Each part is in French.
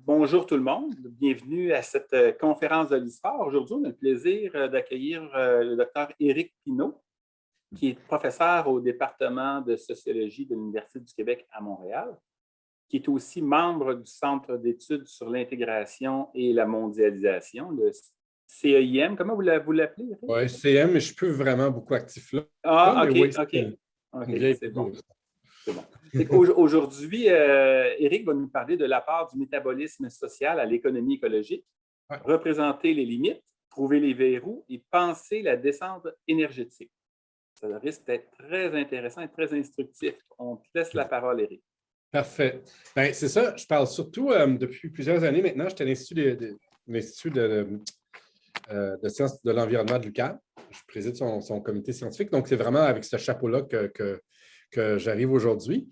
Bonjour tout le monde, bienvenue à cette conférence de l'histoire. Aujourd'hui, on a le plaisir d'accueillir le docteur Éric Pinault, qui est professeur au département de sociologie de l'Université du Québec à Montréal, qui est aussi membre du Centre d'études sur l'intégration et la mondialisation, le CEIM. Comment vous l'appelez, Éric? Oui, CM, mais je ne suis plus vraiment beaucoup actif là, Ah, mais OK, oui, OK. c'est OK, une vieille c'est bon. photo. C'est bon. Aujourd'hui, Éric va nous parler de l'apport du métabolisme social à l'économie écologique, Ouais, représenter les limites, trouver les verrous et penser la descente énergétique. Ça risque d'être très intéressant et très instructif. On te laisse la parole, Éric. parfait. Ben, c'est ça, je parle surtout depuis plusieurs années maintenant. J'étais à l'Institut de sciences de l'environnement de l'UQAM. Je préside son comité scientifique. Donc, c'est vraiment avec ce chapeau-là que j'arrive aujourd'hui.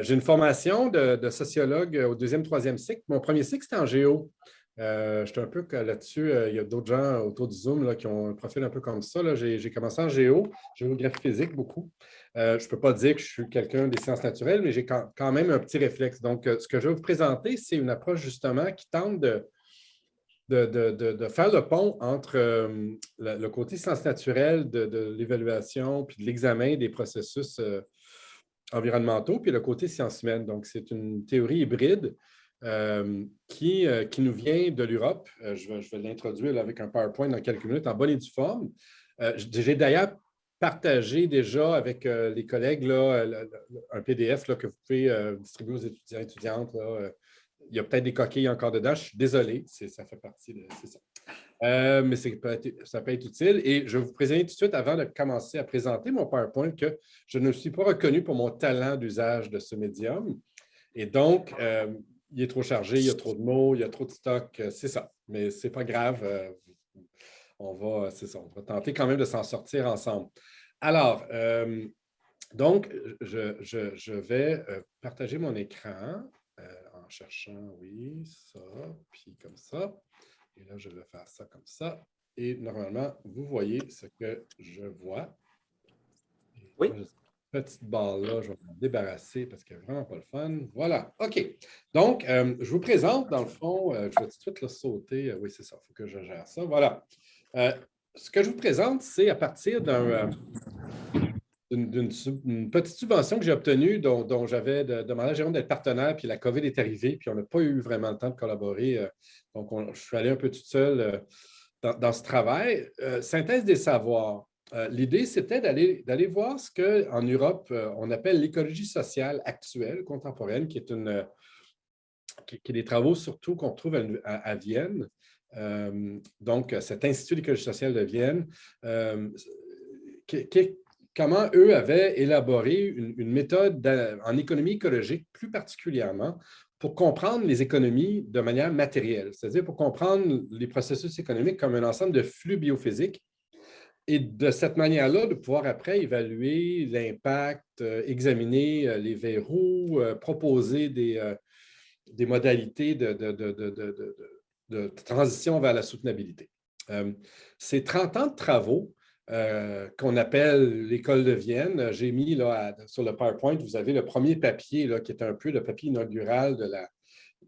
J'ai une formation de sociologue au deuxième, troisième cycle. Mon premier cycle, c'était en géo. J'étais un peu là-dessus. Il y a d'autres gens autour du Zoom là, qui ont un profil un peu comme ça. Là. J'ai commencé en géographie physique beaucoup. Je ne peux pas dire que je suis quelqu'un des sciences naturelles, mais j'ai quand même un petit réflexe. Donc, ce que je vais vous présenter, c'est une approche justement qui tente de faire le pont entre le côté sciences naturelles de l'évaluation puis de l'examen des processus environnementaux, puis le côté sciences humaines. Donc, c'est une théorie hybride qui nous vient de l'Europe. Je vais l'introduire là, avec un PowerPoint dans quelques minutes en bonne et due forme. J'ai d'ailleurs partagé déjà avec les collègues là, un PDF là, que vous pouvez distribuer aux étudiants et étudiantes. Là, il y a peut-être des coquilles encore dedans. Je suis désolé, ça fait partie de ça. Mais ça peut être utile. Et je vais vous présenter tout de suite, avant de commencer à présenter mon PowerPoint, que je ne suis pas reconnu pour mon talent d'usage de ce médium. Et donc, il est trop chargé, il y a trop de mots, il y a trop de stock. C'est ça. Mais ce n'est pas grave. On va tenter quand même de s'en sortir ensemble. Alors, donc, je vais partager mon écran en cherchant, oui, ça, puis comme ça. Et là, je vais faire ça comme ça. Et normalement, vous voyez ce que je vois. Et Oui. moi, cette petite barre-là, je vais m'en débarrasser parce qu'elle n'est vraiment pas le fun. Voilà. OK. Donc, je vous présente, dans le fond, je vais tout de suite le sauter. Oui, c'est ça. Il faut que je gère ça. Voilà. Ce que je vous présente, c'est à partir d'une petite subvention que j'ai obtenue dont j'avais demandé à Jérôme d'être partenaire, puis la COVID est arrivée, puis on n'a pas eu vraiment le temps de collaborer. Donc, je suis allé un peu toute seule dans ce travail. Synthèse des savoirs. L'idée, c'était d'aller voir ce qu'en Europe, on appelle l'écologie sociale actuelle, contemporaine, qui est des travaux surtout qu'on trouve à Vienne. Donc, cet Institut d'écologie sociale de Vienne, comment eux avaient élaboré une méthode en économie écologique, plus particulièrement, pour comprendre les économies de manière matérielle, c'est-à-dire pour comprendre les processus économiques comme un ensemble de flux biophysiques et de cette manière-là, de pouvoir après évaluer l'impact, examiner les verrous, proposer des modalités de transition vers la soutenabilité. Ces 30 ans de travaux qu'on appelle l'École de Vienne, j'ai mis là, sur le PowerPoint, vous avez le premier papier là, qui est un peu le papier inaugural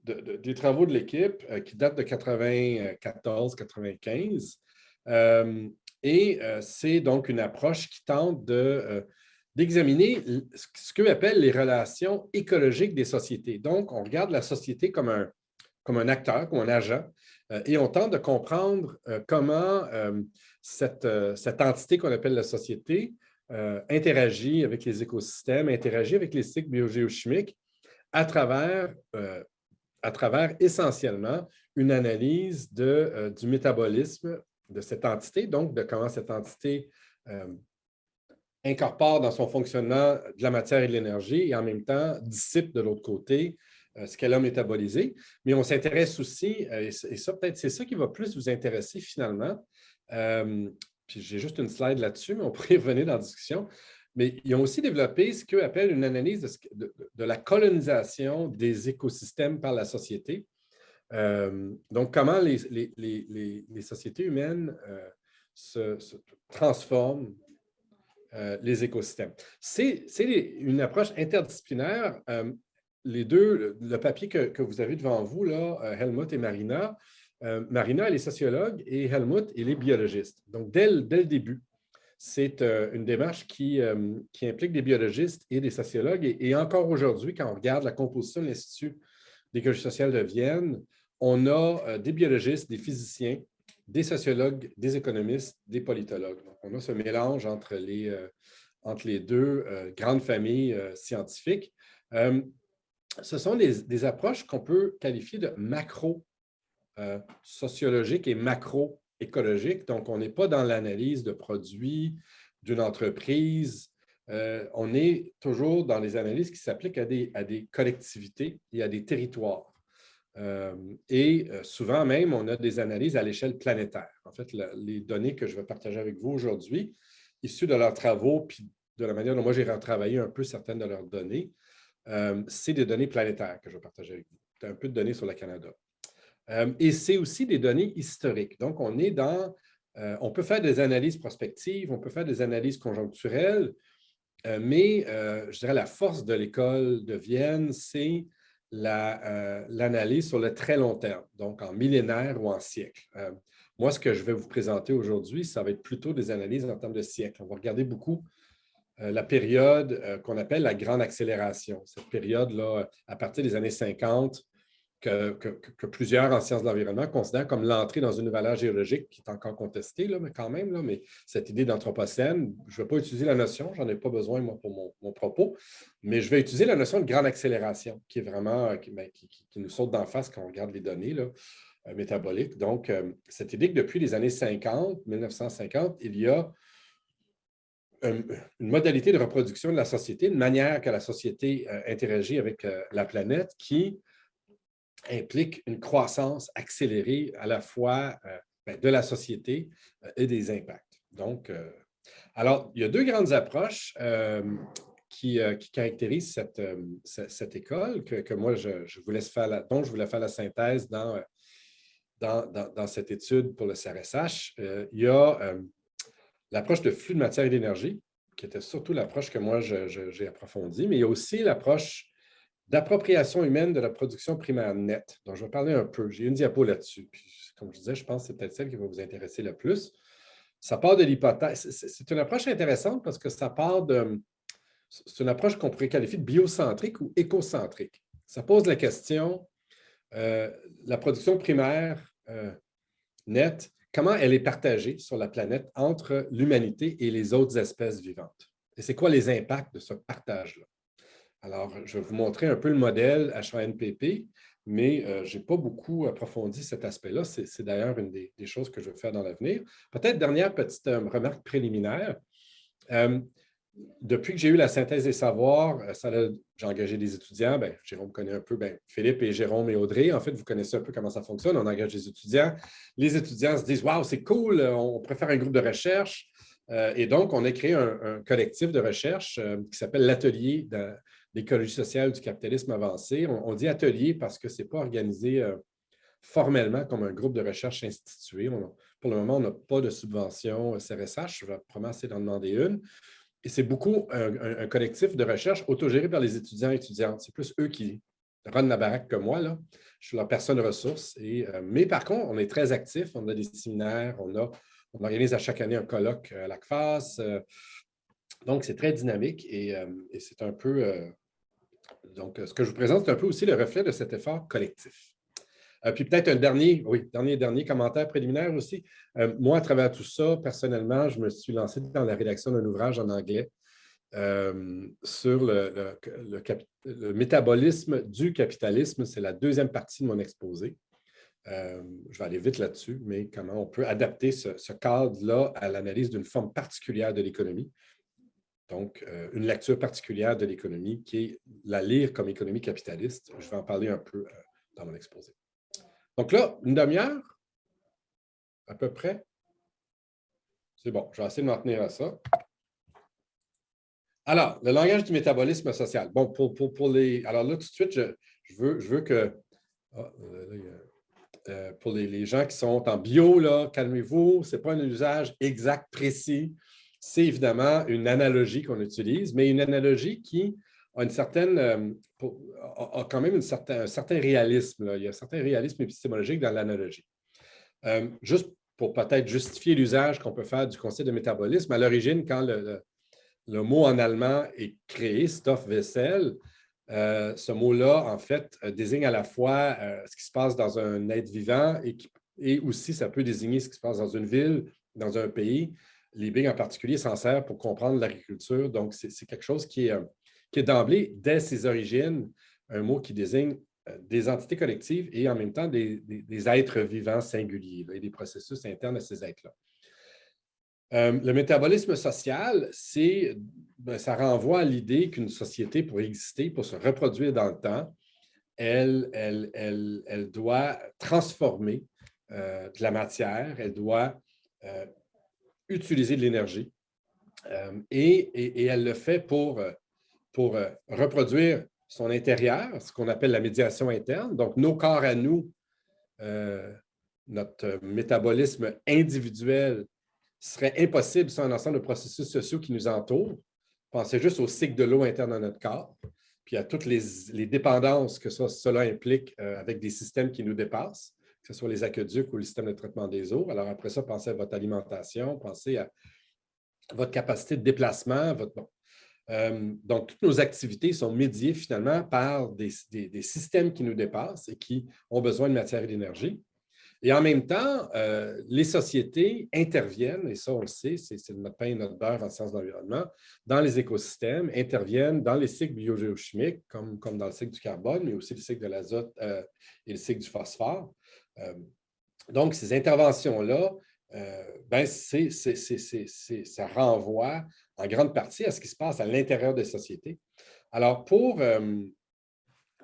des travaux de l'équipe qui date de 94-95. C'est donc une approche qui tente d'examiner ce qu'eux appellent les relations écologiques des sociétés. Donc, on regarde la société comme un acteur, comme un agent, et on tente de comprendre comment cette entité qu'on appelle la société interagit avec les écosystèmes, interagit avec les cycles biogéochimiques à travers essentiellement une analyse du métabolisme de cette entité, donc de comment cette entité incorpore dans son fonctionnement de la matière et de l'énergie et en même temps dissipe de l'autre côté ce qu'elle a métabolisé. Mais on s'intéresse aussi, et ça peut-être c'est ça qui va plus vous intéresser finalement, puis j'ai juste une slide là-dessus, mais on pourrait y revenir dans la discussion. Mais ils ont aussi développé ce qu'eux appellent une analyse de la colonisation des écosystèmes par la société. Donc, comment les sociétés humaines se transforment les écosystèmes. C'est une approche interdisciplinaire les deux, le papier que vous avez devant vous, là, Helmut et Marina, Marina, elle est sociologue et Helmut, il est biologiste. Donc, dès le début, c'est une démarche qui implique des biologistes et des sociologues. Et encore aujourd'hui, quand on regarde la composition de l'Institut d'écologie sociale de Vienne, on a des biologistes, des physiciens, des sociologues, des économistes, des politologues. Donc, on a ce mélange entre les deux grandes familles scientifiques. Ce sont des approches qu'on peut qualifier de macro-sociologiques et macro-écologiques. Donc, on n'est pas dans l'analyse de produits d'une entreprise. On est toujours dans les analyses qui s'appliquent à des collectivités et à des territoires. Souvent même, on a des analyses à l'échelle planétaire. En fait, les données que je vais partager avec vous aujourd'hui, issues de leurs travaux, puis de la manière dont moi j'ai retravaillé un peu certaines de leurs données, c'est des données planétaires que je vais partager avec vous. C'est un peu de données sur le Canada. Et c'est aussi des données historiques. Donc, on peut faire des analyses prospectives, on peut faire des analyses conjoncturelles, mais je dirais la force de l'école de Vienne, c'est l'analyse sur le très long terme, donc en millénaire ou en siècle. Moi, ce que je vais vous présenter aujourd'hui, ça va être plutôt des analyses en termes de siècle. On va regarder beaucoup la période qu'on appelle la grande accélération. Cette période-là, à partir des années 50, que plusieurs en sciences de l'environnement considèrent comme l'entrée dans une nouvelle ère géologique qui est encore contestée, là, mais quand même, là, mais cette idée d'anthropocène, je ne vais pas utiliser la notion, je n'en ai pas besoin moi, pour mon propos, mais je vais utiliser la notion de grande accélération, qui est vraiment, qui nous saute d'en face quand on regarde les données là, métaboliques. Donc, cette idée que depuis les années 50, 1950, il y a une modalité de reproduction de la société, une manière que la société interagit avec la planète qui implique une croissance accélérée à la fois de la société et des impacts. Donc, alors, il y a deux grandes approches qui caractérisent cette école que moi, je vous laisse faire dont je voulais faire la synthèse dans cette étude pour le CRSH. Il y a l'approche de flux de matière et d'énergie, qui était surtout l'approche que moi, j'ai approfondie, mais il y a aussi l'approche d'appropriation humaine de la production primaire nette, dont je vais parler un peu. J'ai une diapo là-dessus. Puis, comme je disais, je pense que c'est peut-être celle qui va vous intéresser le plus. Ça part de l'hypothèse. C'est une approche intéressante parce que ça part de... C'est une approche qu'on pourrait qualifier de biocentrique ou écocentrique. Ça pose la question, la production primaire nette, comment elle est partagée sur la planète entre l'humanité et les autres espèces vivantes? Et c'est quoi les impacts de ce partage-là? Alors, je vais vous montrer un peu le modèle HANPP, mais je n'ai pas beaucoup approfondi cet aspect-là. C'est d'ailleurs une des choses que je vais faire dans l'avenir. Peut-être dernière petite remarque préliminaire. Depuis que j'ai eu la synthèse des savoirs, j'ai engagé des étudiants. Bien, Jérôme connaît un peu, Philippe et Jérôme et Audrey. En fait, vous connaissez un peu comment ça fonctionne. On engage des étudiants. Les étudiants se disent « Wow, c'est cool, on pourrait faire un groupe de recherche. » Et donc, on a créé un collectif de recherche qui s'appelle l'Atelier d'écologie sociale du capitalisme avancé. On dit atelier parce que ce n'est pas organisé formellement comme un groupe de recherche institué. Pour le moment, on n'a pas de subvention CRSH. Je vais probablement essayer d'en demander une. Et c'est beaucoup un collectif de recherche autogéré par les étudiants et étudiantes. C'est plus eux qui runnent la baraque que moi, là. Je suis leur personne ressource. Mais par contre, on est très actifs. On a des séminaires, on organise à chaque année un colloque à l'ACFAS. Donc, c'est très dynamique et c'est un peu... donc, ce que je vous présente, c'est un peu aussi le reflet de cet effort collectif. Puis peut-être un dernier commentaire préliminaire aussi. Moi, à travers tout ça, personnellement, je me suis lancé dans la rédaction d'un ouvrage en anglais sur le métabolisme du capitalisme. C'est la deuxième partie de mon exposé. Je vais aller vite là-dessus, mais comment on peut adapter ce cadre-là à l'analyse d'une forme particulière de l'économie. Donc, une lecture particulière de l'économie qui est la lire comme économie capitaliste. Je vais en parler un peu dans mon exposé. Donc là, une demi-heure, à peu près. C'est bon, je vais essayer de m'en tenir à ça. Alors, le langage du métabolisme social. Bon, pour les... Alors là, tout de suite, je veux que... pour les gens qui sont en bio, là, calmez-vous, ce n'est pas un usage exact, précis. C'est évidemment une analogie qu'on utilise, mais une analogie qui a quand même un certain réalisme. Là. Il y a un certain réalisme épistémologique dans l'analogie. Juste pour peut-être justifier l'usage qu'on peut faire du concept de métabolisme, à l'origine, quand le mot en allemand est créé, Stoffwechsel, ce mot-là, en fait, désigne à la fois ce qui se passe dans un être vivant et aussi ça peut désigner ce qui se passe dans une ville, dans un pays. Liebig, en particulier, s'en sert pour comprendre l'agriculture. Donc, c'est quelque chose qui est d'emblée, dès ses origines, un mot qui désigne des entités collectives et en même temps des êtres vivants singuliers là, et des processus internes à ces êtres-là. Le métabolisme social, ça renvoie à l'idée qu'une société, pour exister, pour se reproduire dans le temps, elle doit transformer de la matière, elle doit utiliser de l'énergie et elle le fait pour reproduire son intérieur, ce qu'on appelle la médiation interne. Donc, nos corps à nous, notre métabolisme individuel serait impossible sans un ensemble de processus sociaux qui nous entourent. Pensez juste au cycle de l'eau interne dans notre corps, puis à toutes les dépendances que cela implique avec des systèmes qui nous dépassent, que ce soit les aqueducs ou le système de traitement des eaux. Alors après ça, pensez à votre alimentation, pensez à votre capacité de déplacement. Donc, toutes nos activités sont médiées finalement par des systèmes qui nous dépassent et qui ont besoin de matière et d'énergie. Et en même temps, les sociétés interviennent, et ça on le sait, c'est notre pain et notre beurre en sciences de l'environnement, dans les écosystèmes, interviennent dans les cycles biogéochimiques, comme dans le cycle du carbone, mais aussi le cycle de l'azote et le cycle du phosphore. Donc, ces interventions-là, ça renvoie en grande partie à ce qui se passe à l'intérieur des sociétés. Alors,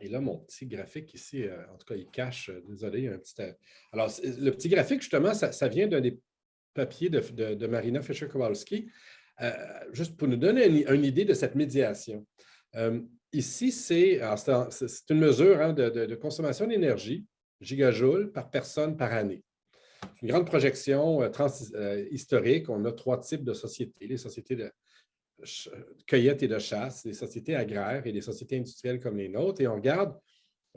et là, mon petit graphique ici, en tout cas, il cache, désolé, un petit... Alors, le petit graphique, justement, ça vient d'un des papiers de Marina Fischer-Kowalski, juste pour nous donner une idée de cette médiation. Ici, c'est une mesure de consommation d'énergie, gigajoules par personne par année. Une grande projection historique. On a 3 types de sociétés, les sociétés de cueillette et de chasse, les sociétés agraires et les sociétés industrielles comme les nôtres, et on regarde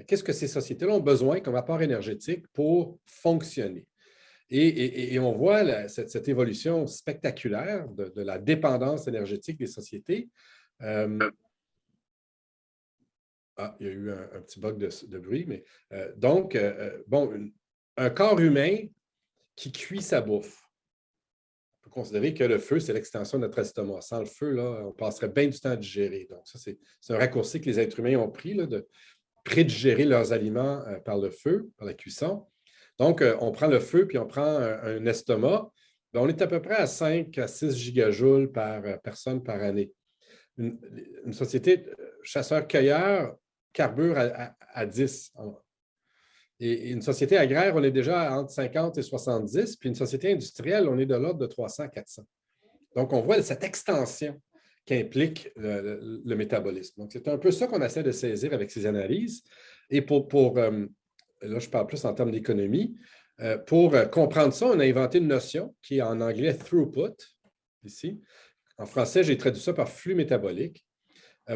qu'est-ce que ces sociétés-là ont besoin comme apport énergétique pour fonctionner. Et on voit cette évolution spectaculaire de la dépendance énergétique des sociétés. Il y a eu un petit bug de bruit, mais donc, un corps humain qui cuit sa bouffe. On peut considérer que le feu, c'est l'extension de notre estomac. Sans le feu, là, on passerait bien du temps à digérer. Donc, ça, c'est un raccourci que les êtres humains ont pris, là, de prédigérer leurs aliments par le feu, par la cuisson. Donc, on prend le feu, puis on prend un estomac. Bien, on est à peu près à 5 à 6 gigajoules par personne par année. Une société chasseur-cueilleur carbure à 10. Et une société agraire, on est déjà entre 50 et 70, puis une société industrielle, on est de l'ordre de 300 à 400. Donc, on voit cette extension qu'implique le métabolisme. Donc, c'est un peu ça qu'on essaie de saisir avec ces analyses. Et là, je parle plus en termes d'économie. Pour comprendre ça, on a inventé une notion qui est en anglais throughput, ici. En français, j'ai traduit ça par flux métabolique.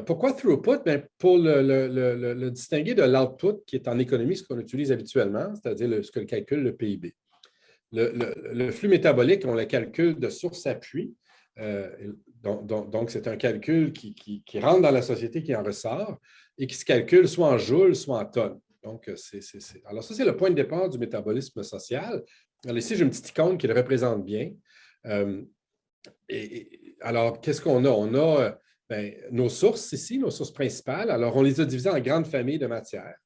Pourquoi throughput? Bien, pour le distinguer de l'output, qui est en économie ce qu'on utilise habituellement, c'est-à-dire ce que calcule le PIB. Le flux métabolique, on le calcule de source à puits. Donc, c'est un calcul qui rentre dans la société, qui en ressort, et qui se calcule soit en joules, soit en tonnes. Donc, alors ça, c'est le point de départ du métabolisme social. Alors ici, j'ai une petite icône qui le représente bien. Alors, qu'est-ce qu'on a? On a nos sources ici, nos sources principales. Alors, on les a divisées en grandes familles de matières.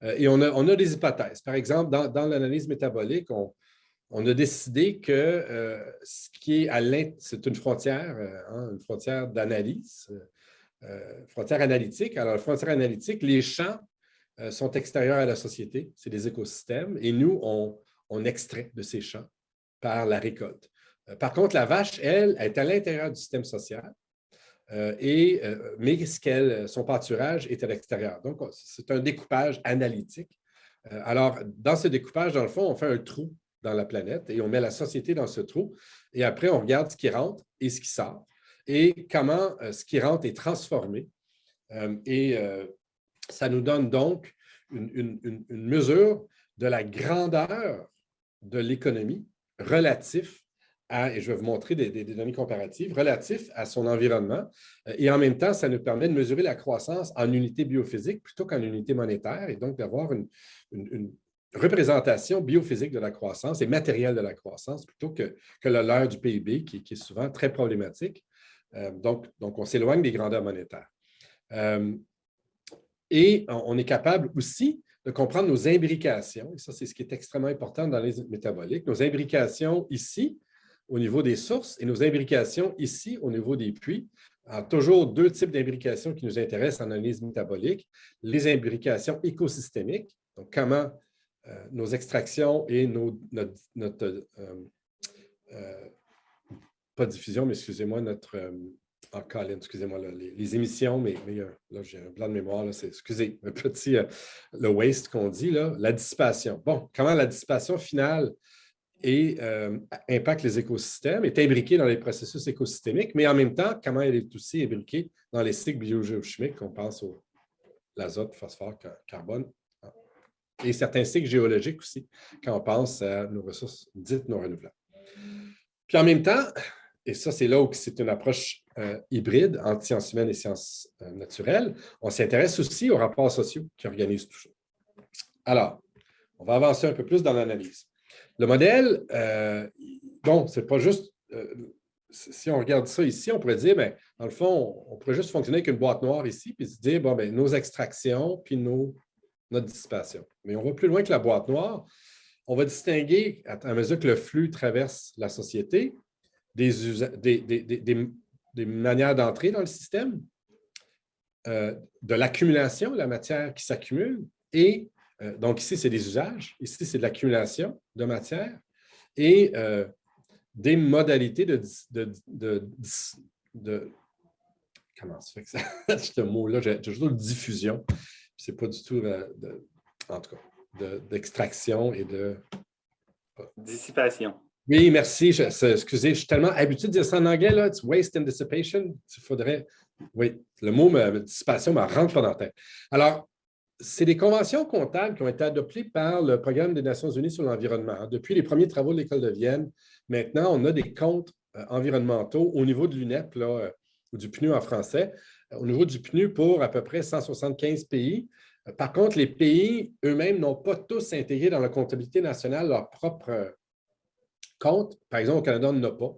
Et on a des hypothèses. Par exemple, dans l'analyse métabolique, on a décidé que ce qui est c'est une frontière d'analyse, frontière analytique. Alors, la frontière analytique, les champs sont extérieurs à la société, c'est des écosystèmes, et nous, on extrait de ces champs par la récolte. Par contre, la vache, elle est à l'intérieur du système social, mais son pâturage est à l'extérieur. Donc, c'est un découpage analytique. Alors, dans ce découpage, dans le fond, on fait un trou dans la planète et on met la société dans ce trou. Et après, on regarde ce qui rentre et ce qui sort et comment ce qui rentre est transformé Ça nous donne donc une mesure de la grandeur de l'économie relatif à, et je vais vous montrer des données comparatives, relatif à son environnement. Et en même temps, ça nous permet de mesurer la croissance en unité biophysique plutôt qu'en unité monétaire et donc d'avoir une représentation biophysique de la croissance et matérielle de la croissance plutôt que le leurre du PIB qui est souvent très problématique. Donc, on s'éloigne des grandeurs monétaires. Et on est capable aussi de comprendre nos imbrications, et ça, c'est ce qui est extrêmement important dans l'analyse métabolique, nos imbrications ici, au niveau des sources, et nos imbrications ici, au niveau des puits. Alors, toujours deux types d'imbrications qui nous intéressent en analyse métabolique. Les imbrications écosystémiques, donc comment nos extractions et notre pas diffusion, mais excusez-moi, excusez-moi, les émissions, mais là, j'ai un blanc de mémoire, là, excusez, un petit, le waste qu'on dit, là, la dissipation. Bon, comment la dissipation finale impacte les écosystèmes, est imbriquée dans les processus écosystémiques, mais en même temps, comment elle est aussi imbriquée dans les cycles biogéochimiques, on pense à l'azote, phosphore, carbone, et certains cycles géologiques aussi, quand on pense à nos ressources dites non renouvelables. Puis en même temps, et ça, c'est là où c'est une approche hybride entre sciences humaines et sciences naturelles, on s'intéresse aussi aux rapports sociaux qui organisent tout ça. Alors, on va avancer un peu plus dans l'analyse. Le modèle, bon, c'est pas juste, si on regarde ça ici, on pourrait dire, bien, dans le fond, on pourrait juste fonctionner avec une boîte noire ici, puis se dire, bon, bien, nos extractions, puis notre dissipation. Mais on va plus loin que la boîte noire. On va distinguer, à mesure que le flux traverse la société, des manières d'entrer dans le système, de l'accumulation, la matière qui s'accumule, et donc ici, c'est des usages, ici, c'est de l'accumulation de matière, et des modalités comment ça fait que ça, ce mot-là, j'ai toujours le diffusion, c'est pas du tout, en tout cas, d'extraction et de... Dissipation. Oui, merci. Excusez, je suis tellement habitué de dire ça en anglais, là. It's waste and dissipation. Il faudrait. Oui, le mot dissipation ne me rentre pas dans la tête. Alors, c'est des conventions comptables qui ont été adoptées par le Programme des Nations unies sur l'environnement. Depuis les premiers travaux de l'École de Vienne, maintenant, on a des comptes environnementaux au niveau de l'UNEP, là, ou du PNU en français, au niveau du PNU pour à peu près 175 pays. Par contre, les pays eux-mêmes n'ont pas tous intégré dans la comptabilité nationale leur propre compte. Par exemple, au Canada, on n'en a pas.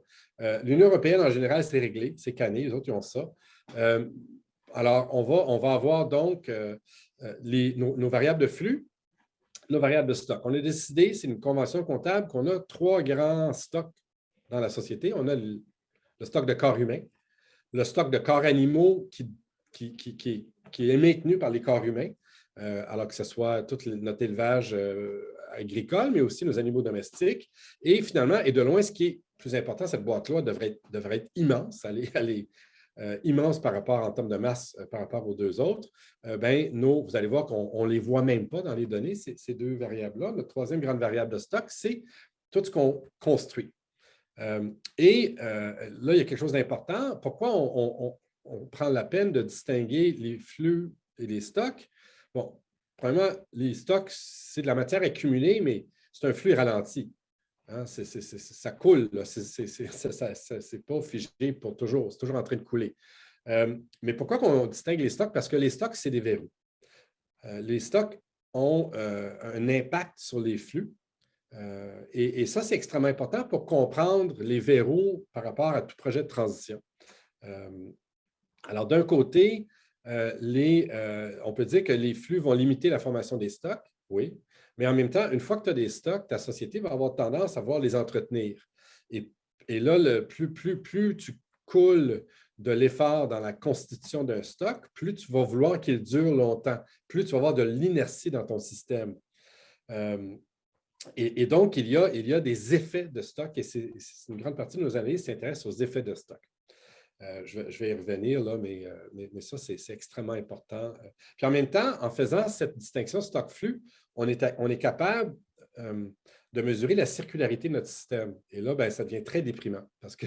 L'Union européenne, en général, c'est réglé, c'est canné, les autres, ils ont ça. Alors, on va avoir donc nos variables de flux, nos variables de stock. On a décidé, c'est une convention comptable, qu'on a 3 grands stocks dans la société. On a le stock de corps humains, le stock de corps animaux qui est maintenu par les corps humains, alors que ce soit tout notre élevage agricole, mais aussi nos animaux domestiques. Et finalement, et de loin, ce qui est plus important, cette boîte-là devrait être immense, elle est immense par rapport en termes de masse par rapport aux deux autres. Vous allez voir qu'on ne les voit même pas dans les données, ces deux variables-là. Notre troisième grande variable de stock, c'est tout ce qu'on construit. Là, il y a quelque chose d'important. Pourquoi on prend la peine de distinguer les flux et les stocks? Bon, premièrement, les stocks, c'est de la matière accumulée, mais c'est un flux ralenti. Hein? Ça coule, c'est pas figé pour toujours, c'est toujours en train de couler. Mais pourquoi on distingue les stocks? Parce que les stocks, c'est des verrous. Les stocks ont un impact sur les flux. Et ça, c'est extrêmement important pour comprendre les verrous par rapport à tout projet de transition. Alors, d'un côté, on peut dire que les flux vont limiter la formation des stocks, oui, mais en même temps, une fois que tu as des stocks, ta société va avoir tendance à vouloir les entretenir. Et là, plus tu coules de l'effort dans la constitution d'un stock, plus tu vas vouloir qu'il dure longtemps, plus tu vas avoir de l'inertie dans ton système. Et donc, il y a des effets de stock, et c'est une grande partie de nos analyses s'intéresse aux effets de stock. Je vais y revenir, là, mais ça, c'est extrêmement important. Puis en même temps, en faisant cette distinction stock-flux, on est capable de mesurer la circularité de notre système. Et là, ben, ça devient très déprimant parce que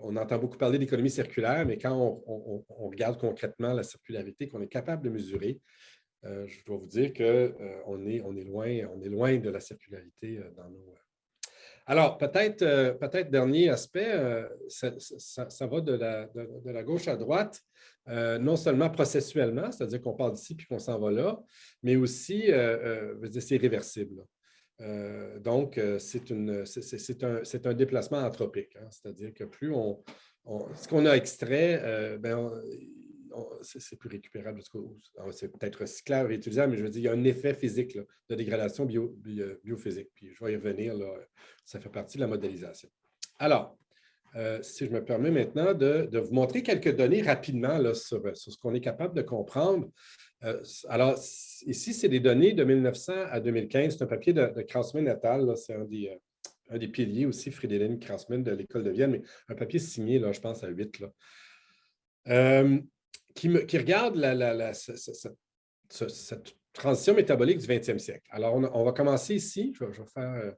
on entend beaucoup parler d'économie circulaire, mais quand on regarde concrètement la circularité qu'on est capable de mesurer, je dois vous dire qu'on est loin de la circularité dans nos... Alors, peut-être dernier aspect, ça va de la gauche à droite, non seulement processuellement, c'est-à-dire qu'on part d'ici puis qu'on s'en va là, mais aussi, c'est réversible. Donc, c'est un déplacement anthropique, hein, c'est-à-dire que plus ce qu'on a extrait, c'est plus récupérable. C'est peut-être recyclable, réutilisable, mais je veux dire, il y a un effet physique là, de dégradation biophysique. Puis je vais y revenir, là, ça fait partie de la modélisation. Alors, si je me permets maintenant de vous montrer quelques données rapidement là, sur ce qu'on est capable de comprendre. Alors, ici, c'est des données de 1900 à 2015. C'est un papier de Krausman et al. C'est un des piliers aussi, Fridolin Krausman de l'École de Vienne, mais un papier signé, là, je pense, à 8. Là. Qui regarde cette transition métabolique du 20e siècle. Alors, on va commencer ici. Je vais faire...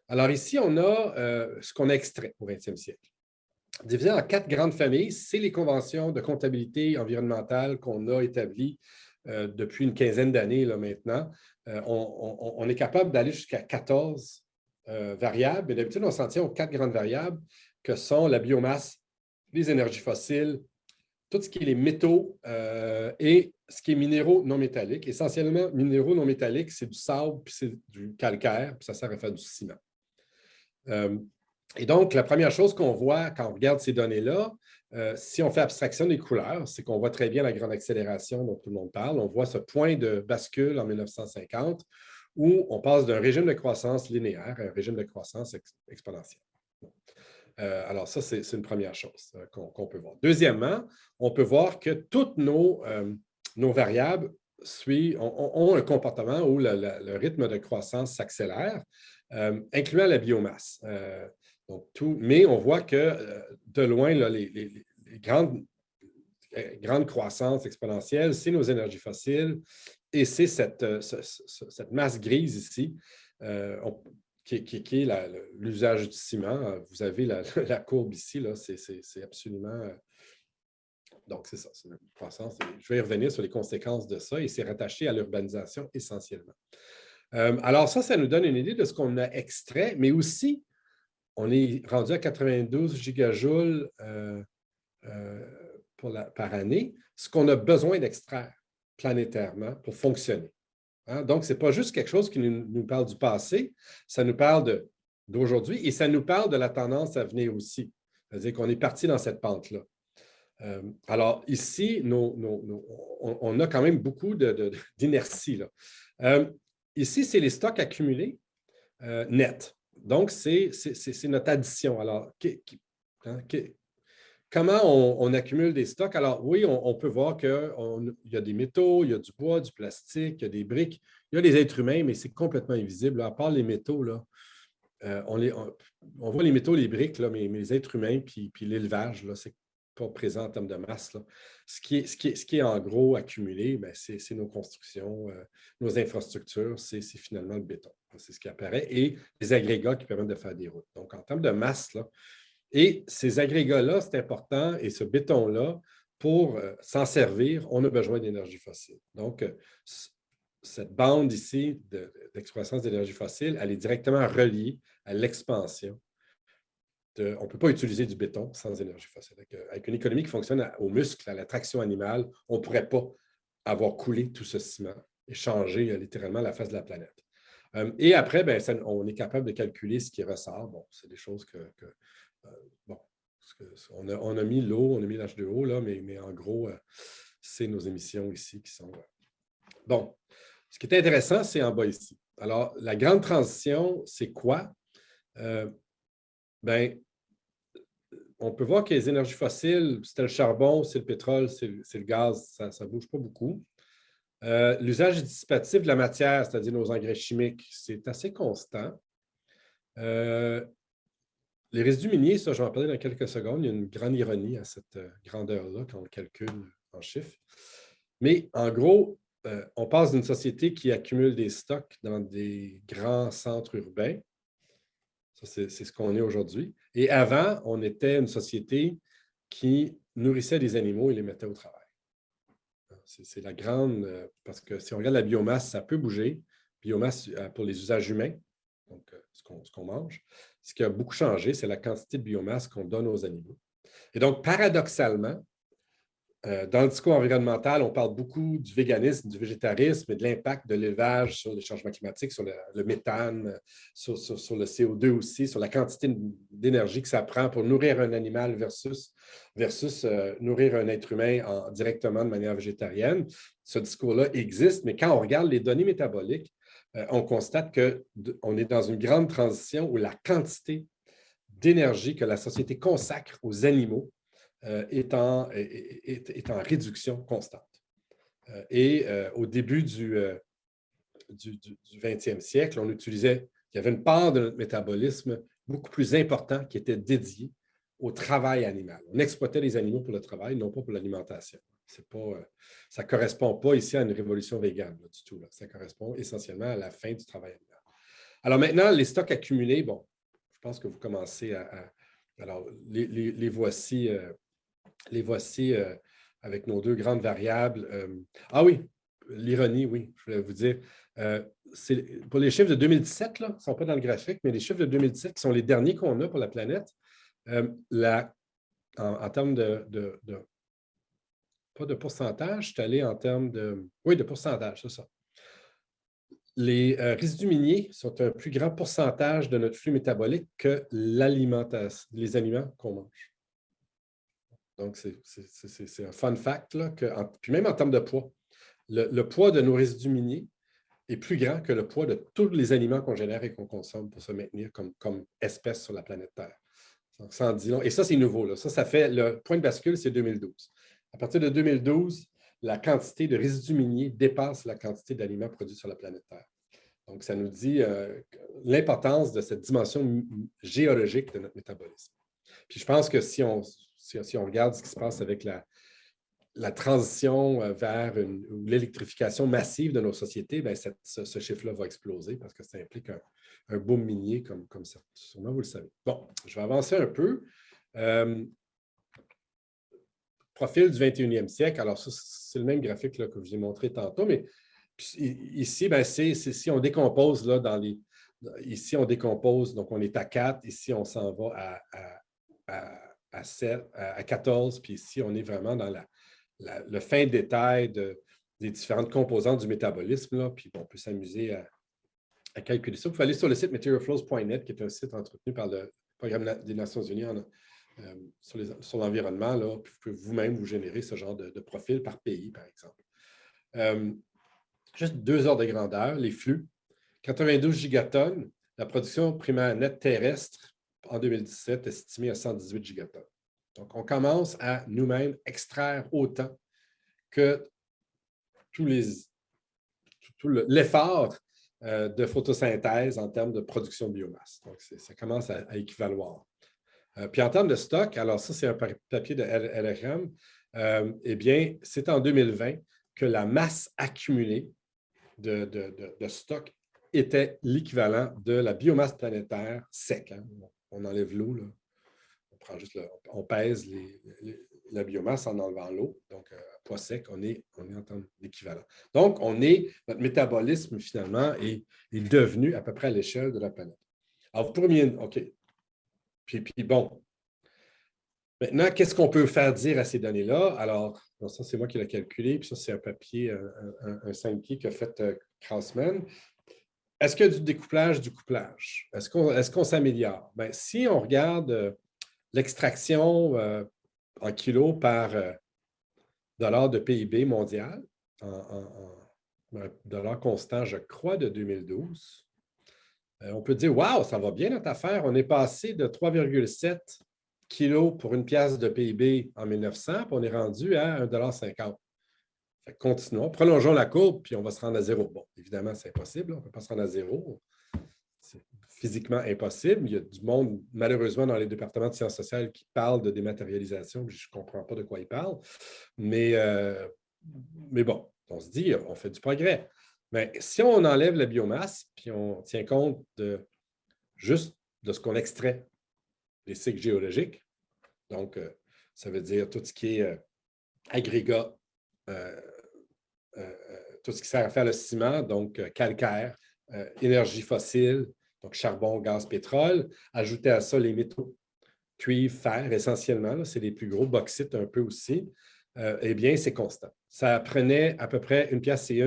Alors, ici, on a ce qu'on a extrait au 20e siècle. Divisé en 4 grandes familles, c'est les conventions de comptabilité environnementale qu'on a établies depuis une quinzaine d'années là, maintenant. On est capable d'aller jusqu'à 14 variables, mais d'habitude, on s'en tient aux 4 grandes variables que sont la biomasse, les énergies fossiles, tout ce qui est les métaux et ce qui est minéraux non métalliques. Essentiellement, minéraux non métalliques, c'est du sable, puis c'est du calcaire, puis ça sert à faire du ciment. Et donc, la première chose qu'on voit quand on regarde ces données-là, si on fait abstraction des couleurs, c'est qu'on voit très bien la grande accélération dont tout le monde parle. On voit ce point de bascule en 1950 où on passe d'un régime de croissance linéaire à un régime de croissance exponentielle. Alors, ça, c'est une première chose qu'on peut voir. Deuxièmement, on peut voir que toutes nos variables ont un comportement où le rythme de croissance s'accélère, incluant la biomasse. Mais on voit que de loin, là, les grandes croissances exponentielles, c'est nos énergies fossiles et c'est cette masse grise ici. Qui est l'usage du ciment. Vous avez la courbe ici, c'est absolument... Donc, c'est ça, c'est une croissance. Je vais y revenir sur les conséquences de ça et c'est rattaché à l'urbanisation essentiellement. Alors, ça nous donne une idée de ce qu'on a extrait, mais aussi, on est rendu à 92 gigajoules par année, ce qu'on a besoin d'extraire planétairement pour fonctionner. Hein? Donc, ce n'est pas juste quelque chose qui nous parle du passé, ça nous parle d'aujourd'hui et ça nous parle de la tendance à venir aussi. C'est-à-dire qu'on est parti dans cette pente-là. Alors, ici, on a quand même beaucoup d'inertie. Ici, c'est les stocks accumulés nets. Donc, c'est notre addition. Alors, comment on accumule des stocks? Alors, oui, on peut voir qu'il y a des métaux, il y a du bois, du plastique, il y a des briques, il y a des êtres humains, mais c'est complètement invisible. À part les métaux, là, on voit les métaux, les briques, là, mais les êtres humains, puis l'élevage, c'est pas présent en termes de masse. Là. Ce qui est en gros accumulé, c'est nos constructions, nos infrastructures, c'est finalement le béton. C'est ce qui apparaît et les agrégats qui permettent de faire des routes. Donc, en termes de masse, là, et ces agrégats-là, c'est important, et ce béton-là, pour s'en servir, on a besoin d'énergie fossile. Donc, cette bande ici d'exploitation d'énergie fossile, elle est directement reliée à l'expansion. On ne peut pas utiliser du béton sans énergie fossile. Avec une économie qui fonctionne au muscle, à la traction animale, on ne pourrait pas avoir coulé tout ce ciment et changer littéralement la face de la planète. Et après, on est capable de calculer ce qui ressort. Bon, c'est des choses on a mis l'eau, on a mis l'H2O, là, mais en gros, c'est nos émissions ici qui sont... Bon, ce qui est intéressant, c'est en bas ici. Alors, la grande transition, c'est quoi? On peut voir que les énergies fossiles, c'était le charbon, c'est le pétrole, c'est le gaz, ça ne bouge pas beaucoup. L'usage dissipatif de la matière, c'est-à-dire nos engrais chimiques, c'est assez constant. Les résidus miniers, ça, je vais en parler dans quelques secondes. Il y a une grande ironie à cette grandeur-là quand on le calcule en chiffres. Mais en gros, on passe d'une société qui accumule des stocks dans des grands centres urbains. Ça, c'est ce qu'on est aujourd'hui. Et avant, on était une société qui nourrissait les animaux et les mettait au travail. C'est la grande... parce que si on regarde la biomasse, ça peut bouger. Biomasse pour les usages humains, donc ce qu'on mange. Ce qui a beaucoup changé, c'est la quantité de biomasse qu'on donne aux animaux. Et donc, paradoxalement, dans le discours environnemental, on parle beaucoup du véganisme, du végétarisme et de l'impact de l'élevage sur les changements climatiques, sur le méthane, sur le CO2 aussi, sur la quantité d'énergie que ça prend pour nourrir un animal versus nourrir un être humain directement de manière végétarienne. Ce discours-là existe, mais quand on regarde les données métaboliques, on constate qu'on est dans une grande transition où la quantité d'énergie que la société consacre aux animaux est en réduction constante. Au début du 20e siècle, il y avait une part de notre métabolisme beaucoup plus important qui était dédiée au travail animal. On exploitait les animaux pour le travail, non pas pour l'alimentation. Ça ne correspond pas ici à une révolution végane là, du tout. Là. Ça correspond essentiellement à la fin du travail animal. Alors maintenant, les stocks accumulés, bon, je pense que vous commencez alors, les voici avec nos deux grandes variables. Ah oui, l'ironie, oui, je voulais vous dire. Pour les chiffres de 2017, là, ils ne sont pas dans le graphique, mais les chiffres de 2017 qui sont les derniers qu'on a pour la planète, en termes pas de pourcentage, je suis allé en termes de... Oui, de pourcentage, c'est ça. Les résidus miniers sont un plus grand pourcentage de notre flux métabolique que l'alimentation, les aliments qu'on mange. Donc, c'est un fun fact, là, puis même en termes de poids. Le poids de nos résidus miniers est plus grand que le poids de tous les aliments qu'on génère et qu'on consomme pour se maintenir comme espèce sur la planète Terre. Donc, ça en dit long. Et ça, c'est nouveau. Là. Ça fait le point de bascule, c'est 2012. À partir de 2012, la quantité de résidus miniers dépasse la quantité d'aliments produits sur la planète Terre. Donc, ça nous dit l'importance de cette dimension géologique de notre métabolisme. Puis je pense que si on regarde ce qui se passe avec la transition vers l'électrification massive de nos sociétés, bien, ce chiffre-là va exploser parce que ça implique un boom minier comme ça. Sûrement, vous le savez. Bon, je vais avancer un peu. Profil du 21e siècle. Alors, ça, c'est le même graphique là, que je vous ai montré tantôt, mais ici, bien, si on décompose là, ici, on décompose, donc on est à 4, ici, on s'en va à 7, à 14, puis ici, on est vraiment dans le fin détail des différentes composantes du métabolisme, là, puis on peut s'amuser à calculer ça. Vous pouvez aller sur le site materialflows.net, qui est un site entretenu par le Programme des Nations Unies sur l'environnement, là, puis vous pouvez vous-même vous générer ce genre de profil par pays, par exemple. Juste 2 ordres de grandeur, les flux. 92 gigatonnes, la production primaire nette terrestre en 2017 est estimée à 118 gigatonnes. Donc, on commence à nous-mêmes extraire autant que tout l'effort de photosynthèse en termes de production de biomasse. Donc, ça commence à équivaloir. Puis en termes de stock, alors ça, c'est un papier de LRM, eh bien, c'est en 2020 que la masse accumulée de stock était l'équivalent de la biomasse planétaire sec. Hein. On enlève l'eau, là. On pèse la biomasse en enlevant l'eau. Donc, poids sec, on est en termes d'équivalent. Donc, notre métabolisme, finalement, est devenu à peu près à l'échelle de la planète. Alors, vous pourriez... OK. Puis bon. Maintenant, qu'est-ce qu'on peut faire dire à ces données-là? Alors, ça, c'est moi qui l'ai calculé, puis ça, c'est un papier, un 5 pieds qu'a fait Krausman. Est-ce qu'il y a du découplage, du couplage? Est-ce qu'on s'améliore? Bien, si on regarde l'extraction en kilos par dollar de PIB mondial, en dollar constant, je crois, de 2012, on peut dire, wow, ça va bien notre affaire. On est passé de 3,7 kilos pour une pièce de PIB en 1900, puis on est rendu à 1,50 $. Continuons, prolongeons la courbe, puis on va se rendre à zéro. Bon, évidemment, c'est impossible, on ne peut pas se rendre à zéro. C'est physiquement impossible. Il y a du monde, malheureusement, dans les départements de sciences sociales qui parlent de dématérialisation, je ne comprends pas de quoi ils parlent. Mais bon, On se dit, on fait du progrès. Mais si on enlève la biomasse, puis on tient compte juste de ce qu'on extrait, les cycles géologiques, donc ça veut dire tout ce qui est agrégat, tout ce qui sert à faire le ciment, donc calcaire, énergie fossile, donc charbon, gaz, pétrole. Ajouter à ça les métaux, cuivre, fer essentiellement, c'est les plus gros, bauxite un peu aussi. Eh bien, c'est constant. Ça prenait à peu près une pièce et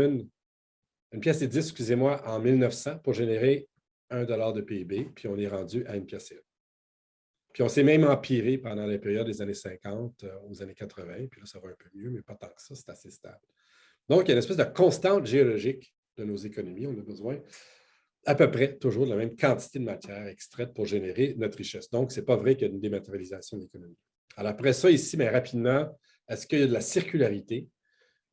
10, excusez-moi, en 1900 pour générer $1 de PIB, puis on est rendu à une pièce et 1. Puis on s'est même empiré pendant la période des années 50 aux années 80, puis là, ça va un peu mieux, mais pas tant que ça, c'est assez stable. Donc, il y a une espèce de constante géologique de nos économies. On a besoin à peu près toujours de la même quantité de matière extraite pour générer notre richesse. Donc, ce n'est pas vrai qu'il y a une dématérialisation de l'économie. Alors, après ça, ici, mais rapidement, est-ce qu'il y a de la circularité?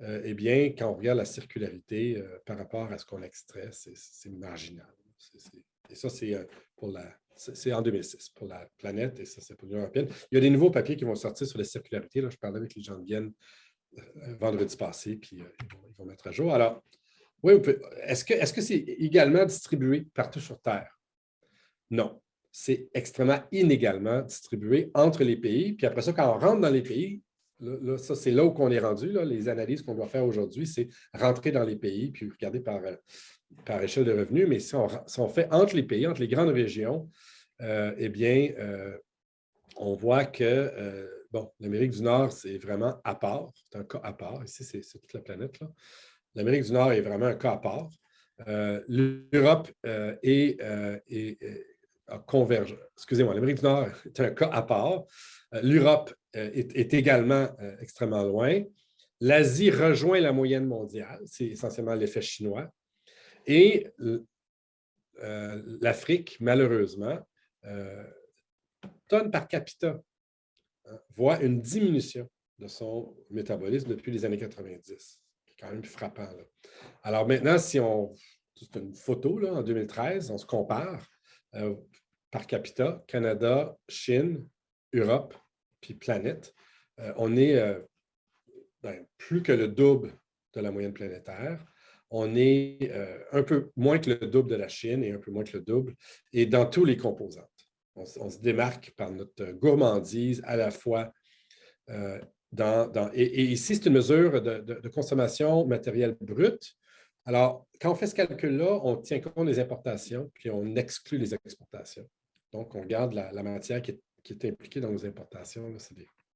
Eh bien, quand on regarde la circularité par rapport à ce qu'on extrait, c'est marginal. Et ça, c'est en 2006 pour la planète et ça, c'est pour l'Union européenne. Il y a des nouveaux papiers qui vont sortir sur la circularité. Là, je parlais avec les gens de Vienne vendredi passé, puis ils vont mettre à jour. Alors, oui, est-ce que c'est également distribué partout sur Terre? Non. C'est extrêmement inégalement distribué entre les pays. Puis après ça, quand on rentre dans les pays, là, ça, c'est là où on est rendu. Là, les analyses qu'on doit faire aujourd'hui, c'est rentrer dans les pays, puis regarder par échelle de revenus. Mais si on fait entre les pays, entre les grandes régions, eh bien, on voit que, l'Amérique du Nord, c'est vraiment à part. C'est un cas à part. Ici, c'est toute la planète, là. L'Amérique du Nord est vraiment un cas à part. L'Europe converge. Excusez-moi, l'Amérique du Nord est un cas à part. L'Europe est également extrêmement loin. L'Asie rejoint la moyenne mondiale. C'est essentiellement l'effet chinois. Et l'Afrique, malheureusement, tonnes par capita, voit une diminution de son métabolisme depuis les années 90. C'est quand même frappant, là. Alors maintenant, c'est une photo là, en 2013, on se compare par capita, Canada, Chine, Europe, puis planète. On est plus que le double de la moyenne planétaire. On est un peu moins que le double de la Chine et un peu moins que le double, et dans tous les composantes. On se démarque par notre gourmandise à la fois et ici, c'est une mesure de consommation matérielle brute. Alors, quand on fait ce calcul-là, on tient compte des importations, puis on exclut les exportations. Donc, on garde la matière qui est impliquée dans nos importations, là,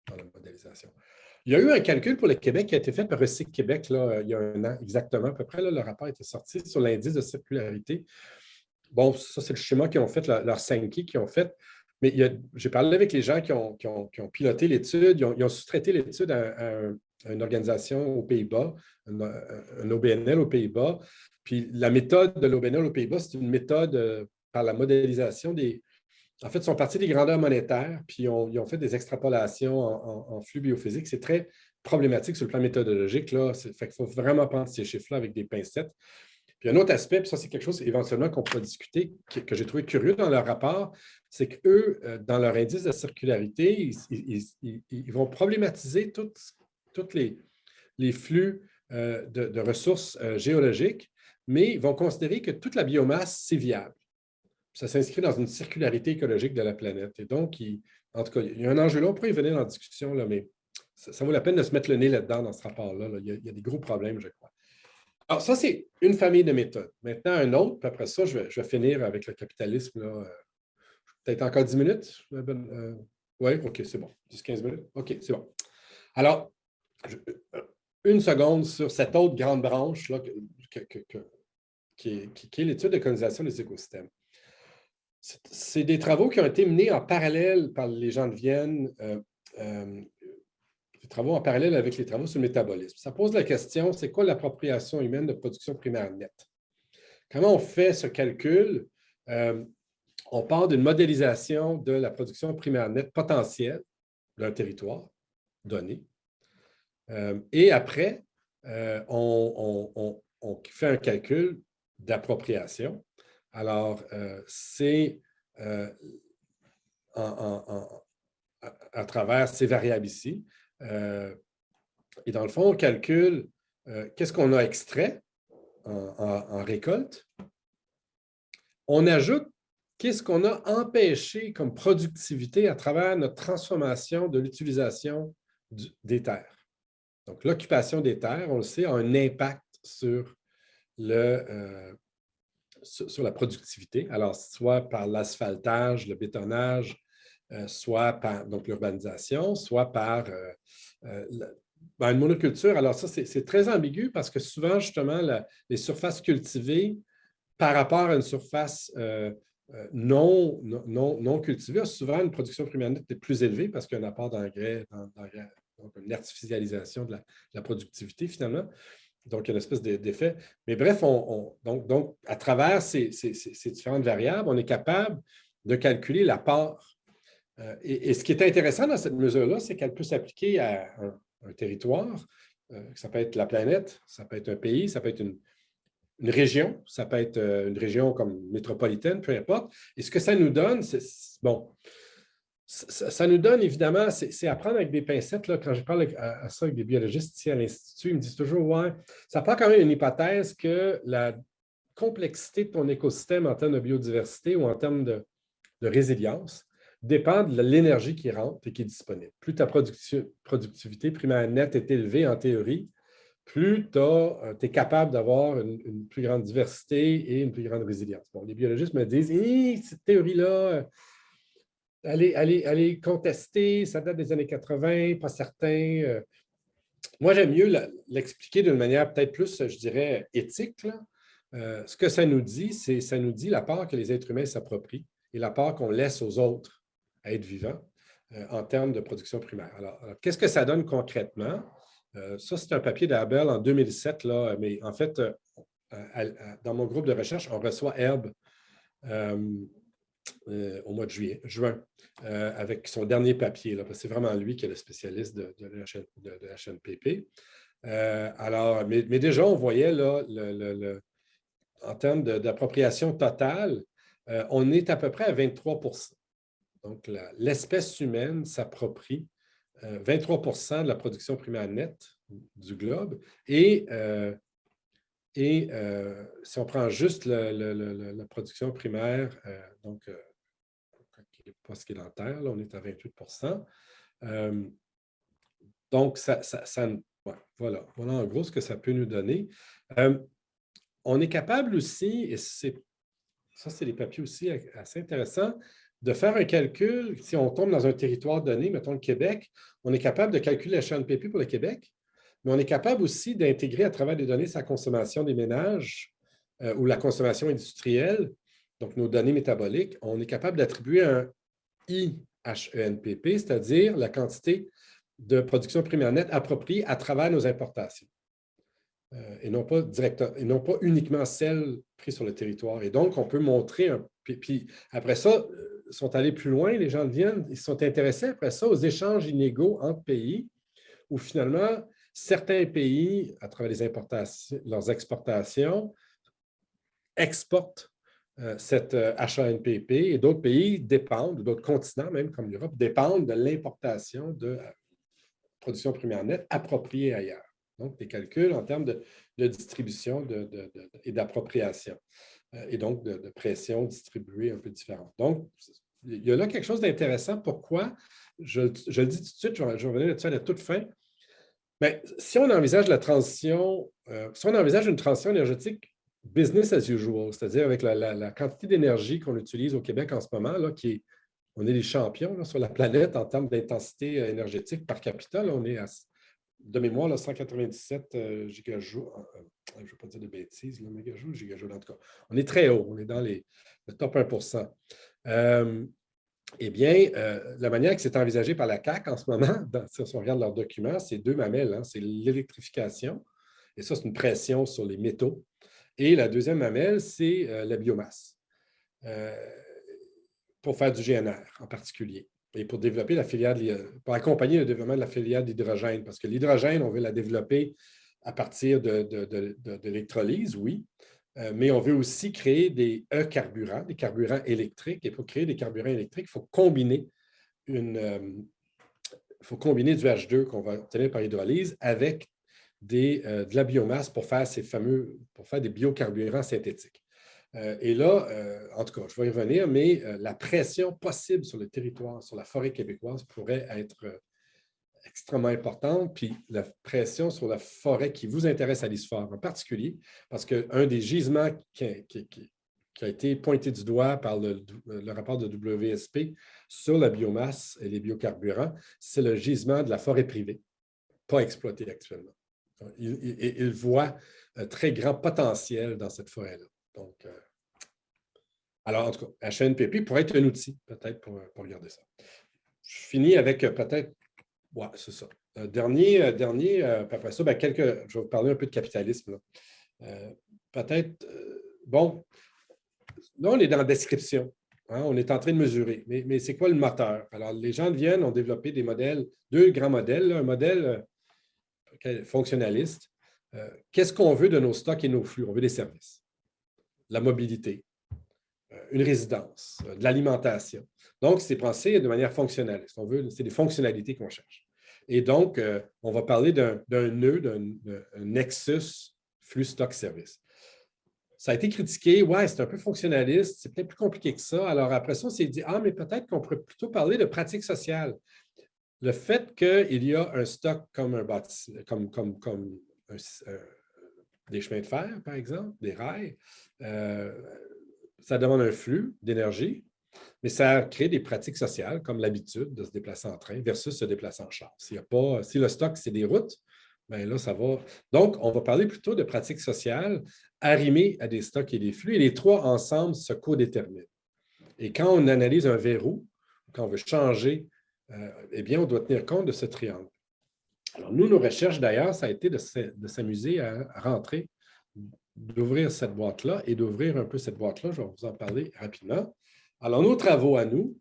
dans la modélisation. Il y a eu un calcul pour le Québec qui a été fait par Recyc Québec là, il y a un an exactement, à peu près. Là, le rapport a été sorti sur l'indice de circularité. Bon, ça, c'est le schéma qu'ils ont fait, leur 5K qu'ils ont fait. Mais j'ai parlé avec les gens qui ont piloté l'étude, ils ont sous-traité l'étude à une organisation aux Pays-Bas, un OBNL aux Pays-Bas. Puis la méthode de l'OBNL aux Pays-Bas, c'est une méthode par la modélisation des. En fait, ils sont partis des grandeurs monétaires, puis ils ont fait des extrapolations en flux biophysique. C'est très problématique sur le plan méthodologique. Là. Fait qu'il faut vraiment prendre ces chiffres-là avec des pincettes. Puis un autre aspect, puis ça, c'est quelque chose éventuellement qu'on pourra discuter, que j'ai trouvé curieux dans leur rapport, c'est qu'eux, dans leur indice de circularité, ils vont problématiser tous les flux de ressources géologiques, mais ils vont considérer que toute la biomasse, c'est viable. Ça s'inscrit dans une circularité écologique de la planète. Et donc, en tout cas, il y a un enjeu là, on pourrait y venir en discussion, là, mais ça vaut la peine de se mettre le nez là-dedans dans ce rapport-là. Là. Il y a des gros problèmes, je crois. Alors, ça, c'est une famille de méthodes. Maintenant, un autre, puis après ça, je vais finir avec le capitalisme. Peut-être encore 10 minutes? Oui, OK, c'est bon. 10-15 minutes? OK, c'est bon. Alors, une seconde sur cette autre grande branche là, qui est l'étude de colonisation des écosystèmes. C'est des travaux qui ont été menés en parallèle par les gens de Vienne, des travaux en parallèle avec les travaux sur le métabolisme. Ça pose la question, c'est quoi l'appropriation humaine de production primaire nette? Comment on fait ce calcul? On part d'une modélisation de la production primaire nette potentielle d'un territoire donné. Et après, on fait un calcul d'appropriation. Alors, c'est à travers ces variables ici. Et dans le fond, on calcule qu'est-ce qu'on a extrait en récolte. On ajoute qu'est-ce qu'on a empêché comme productivité à travers notre transformation de l'utilisation des terres. Donc, l'occupation des terres, on le sait, a un impact sur la productivité. Alors, soit par l'asphaltage, le bétonnage, soit par l'urbanisation, soit par une monoculture. Alors, ça, c'est très ambigu parce que souvent, justement, les surfaces cultivées par rapport à une surface non cultivée a souvent une production primaire nette plus élevée parce qu'il y a un apport d'engrais, donc une artificialisation de la productivité, finalement. Donc, il y a une espèce d'effet. Mais bref, donc, à travers ces différentes variables, on est capable de calculer la part. Et ce qui est intéressant dans cette mesure-là, c'est qu'elle peut s'appliquer à un territoire. Ça peut être la planète, ça peut être un pays, ça peut être une région, ça peut être une région comme métropolitaine, peu importe. Et ce que ça nous donne, ça nous donne, évidemment, c'est à prendre avec des pincettes. Là, quand je parle à ça avec des biologistes ici à l'Institut, ils me disent toujours, ouais, ça prend quand même une hypothèse que la complexité de ton écosystème en termes de biodiversité ou en termes de résilience dépend de l'énergie qui rentre et qui est disponible. Plus ta productivité primaire nette est élevée en théorie, plus tu es capable d'avoir une plus grande diversité et une plus grande résilience. Bon, les biologistes me disent, cette théorie-là, elle est contestée, ça date des années 80, pas certain. Moi, j'aime mieux l'expliquer d'une manière peut-être plus, je dirais, éthique. Ce que ça nous dit, c'est ça nous dit la part que les êtres humains s'approprient et la part qu'on laisse aux autres êtres vivants en termes de production primaire. Alors qu'est-ce que ça donne concrètement? Ça, c'est un papier d'Abel en 2007, là, mais en fait, dans mon groupe de recherche, on reçoit Herb au mois de juin, avec son dernier papier, là, parce que c'est vraiment lui qui est le spécialiste de l'HNPP. Mais déjà, on voyait là, en termes d'appropriation totale, on est à peu près à 23 %. Donc, l'espèce humaine s'approprie 23 % de la production primaire nette du globe. Et si on prend juste la production primaire, qui n'est pas sédentaire, là, on est à 28 %. Donc, voilà en gros ce que ça peut nous donner. On est capable aussi, et ça, c'est des papiers aussi assez intéressants, de faire un calcul. Si on tombe dans un territoire donné, mettons le Québec, on est capable de calculer la HNPP pour le Québec, mais on est capable aussi d'intégrer à travers des données sa consommation des ménages ou la consommation industrielle, donc nos données métaboliques. On est capable d'attribuer un IHENPP, c'est-à-dire la quantité de production primaire nette appropriée à travers nos importations. Et non pas uniquement celles prises sur le territoire. Et donc, on peut montrer puis après ça, ils sont allés plus loin, les gens ils sont intéressés après ça aux échanges inégaux entre pays, où finalement, certains pays, à travers leurs exportations, exportent cette HANPP et d'autres pays dépendent, d'autres continents, même comme l'Europe, dépendent de l'importation de production primaire nette appropriée ailleurs. Donc, des calculs en termes de distribution et d'appropriation et donc de pression distribuée un peu différente. Donc, il y a là quelque chose d'intéressant. Pourquoi? Je le dis tout de suite, je vais revenir là-dessus à la toute fin. Mais si on envisage la transition, si on envisage une transition énergétique business as usual, c'est-à-dire avec la quantité d'énergie qu'on utilise au Québec en ce moment, là, on est les champions là, sur la planète en termes d'intensité énergétique par capita. Là, on est de mémoire, là, 197 gigajoules. Je ne veux pas dire de bêtises, là, mégajoules, gigajoules en tout cas. On est très haut, on est dans le top 1 %. Eh bien, la manière que c'est envisagé par la CAQ en ce moment, si on regarde leurs documents, c'est deux mamelles. Hein, c'est l'électrification, et ça, c'est une pression sur les métaux. Et la deuxième mamelle, c'est la biomasse, pour faire du GNR en particulier. Et pour développer la filière, pour accompagner le développement de la filière d'hydrogène, parce que l'hydrogène, on veut la développer à partir de l'électrolyse, oui, mais on veut aussi créer des carburants, des carburants électriques. Et pour créer des carburants électriques, il faut combiner du H2 qu'on va obtenir par hydrolyse avec de la biomasse pour faire des biocarburants synthétiques. Et là, en tout cas, je vais y revenir, mais la pression possible sur le territoire, sur la forêt québécoise pourrait être extrêmement importante, puis la pression sur la forêt qui vous intéresse à l'ISFOR en particulier, parce qu'un des gisements qui a été pointé du doigt par le rapport de WSP sur la biomasse et les biocarburants, c'est le gisement de la forêt privée, pas exploité actuellement. Il voit un très grand potentiel dans cette forêt-là. Donc, alors, en tout cas, HNPP pourrait être un outil, peut-être, pour regarder ça. Je finis avec peut-être. Oui, c'est ça. Dernier, puis après ça, je vais vous parler un peu de capitalisme. Peut-être, bon, là, on est dans la description. Hein, on est en train de mesurer. Mais c'est quoi le moteur? Alors, les gens de Vienne ont développé des modèles, deux grands modèles. Un modèle fonctionnaliste. Qu'est-ce qu'on veut de nos stocks et nos flux? On veut des services, la mobilité, une résidence, de l'alimentation. Donc, c'est pensé de manière fonctionnaliste. C'est des fonctionnalités qu'on cherche. Et donc, on va parler d'un nœud, d'un nexus flux stock service. Ça a été critiqué, ouais, c'est un peu fonctionnaliste, c'est peut-être plus compliqué que ça. Alors après ça, on s'est dit, mais peut-être qu'on pourrait plutôt parler de pratique sociale. Le fait qu'il y a un stock comme des chemins de fer, par exemple, des rails, ça demande un flux d'énergie, mais ça crée des pratiques sociales, comme l'habitude de se déplacer en train versus se déplacer en char. Si le stock, c'est des routes, bien là, ça va. Donc, on va parler plutôt de pratiques sociales arrimées à des stocks et des flux, et les trois ensemble se codéterminent. Et quand on analyse un verrou, quand on veut changer, eh bien, on doit tenir compte de ce triangle. Alors, nous, nos recherches, d'ailleurs, ça a été de s'amuser à rentrer, d'ouvrir cette boîte-là et d'ouvrir un peu cette boîte-là. Je vais vous en parler rapidement. Alors, nos travaux à nous,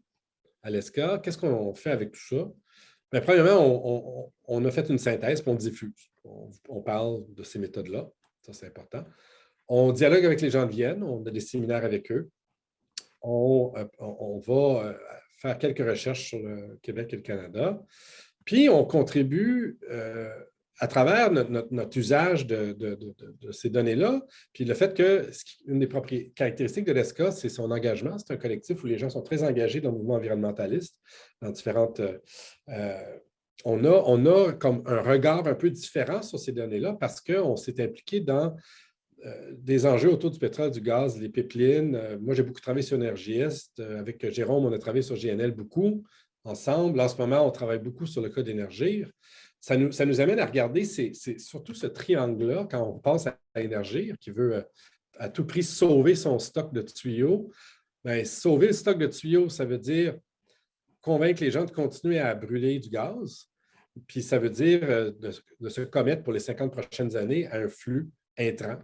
à l'ESCA, qu'est-ce qu'on fait avec tout ça? Bien, premièrement, on a fait une synthèse puis on diffuse. On parle de ces méthodes-là. Ça, c'est important. On dialogue avec les gens de Vienne. On a des séminaires avec eux. On va faire quelques recherches sur le Québec et le Canada. Puis, on contribue à travers notre usage de ces données-là, puis le fait que une des caractéristiques de l'ESCA, c'est son engagement. C'est un collectif où les gens sont très engagés dans le mouvement environnementaliste, dans différentes. On a comme un regard un peu différent sur ces données-là parce qu'on s'est impliqué dans des enjeux autour du pétrole, du gaz, les pipelines. Moi, j'ai beaucoup travaillé sur Énergie-Est. Avec Jérôme, on a travaillé sur GNL beaucoup ensemble. En ce moment, on travaille beaucoup sur le cas d'Énergie. Ça nous amène à regarder, c'est surtout ce triangle-là, quand on pense à Énergie, qui veut à tout prix sauver son stock de tuyaux. Bien, sauver le stock de tuyaux, ça veut dire convaincre les gens de continuer à brûler du gaz. Puis ça veut dire de se commettre pour les 50 prochaines années à un flux intrant.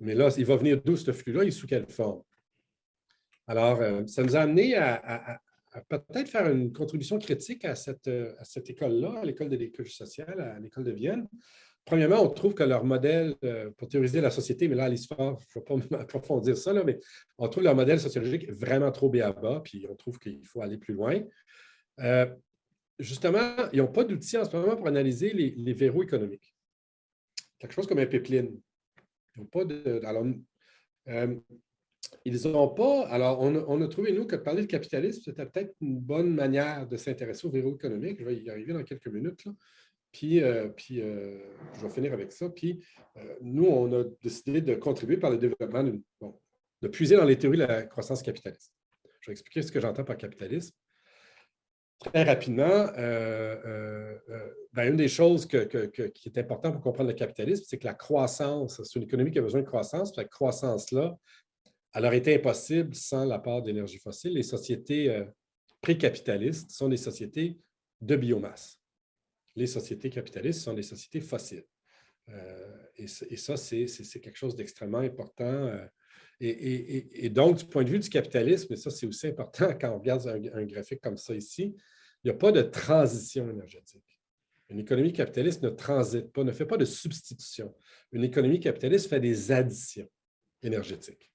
Mais là, il va venir d'où ce flux-là et sous quelle forme? Alors, ça nous a amené à peut-être faire une contribution critique à cette école-là, à l'école de l'écologie sociale, à l'école de Vienne. Premièrement, on trouve que leur modèle, pour théoriser la société, mais là, à l'ISFOR, il ne faut pas approfondir ça, là, mais on trouve leur modèle sociologique vraiment trop béaba, puis on trouve qu'il faut aller plus loin. Justement, ils n'ont pas d'outils en ce moment pour analyser les verrous économiques. Quelque chose comme un pipeline. Ils n'ont pas de. Alors, ils n'ont pas. Alors, on a trouvé, nous, que de parler de capitalisme, c'était peut-être une bonne manière de s'intéresser au verrou économique. Je vais y arriver dans quelques minutes. Là. Puis, je vais finir avec ça. Puis, nous, on a décidé de contribuer par le développement de puiser dans les théories de la croissance capitaliste. Je vais expliquer ce que j'entends par capitalisme. Très rapidement, une des choses qui est importante pour comprendre le capitalisme, c'est que la croissance, c'est une économie qui a besoin de croissance, cette croissance-là, elle aurait été impossible sans l'apport d'énergie fossile. Les sociétés pré-capitalistes sont des sociétés de biomasse. Les sociétés capitalistes sont des sociétés fossiles. Et ça, c'est quelque chose d'extrêmement important. Et donc, du point de vue du capitalisme, et ça, c'est aussi important quand on regarde un graphique comme ça ici, il n'y a pas de transition énergétique. Une économie capitaliste ne transite pas, ne fait pas de substitution. Une économie capitaliste fait des additions énergétiques.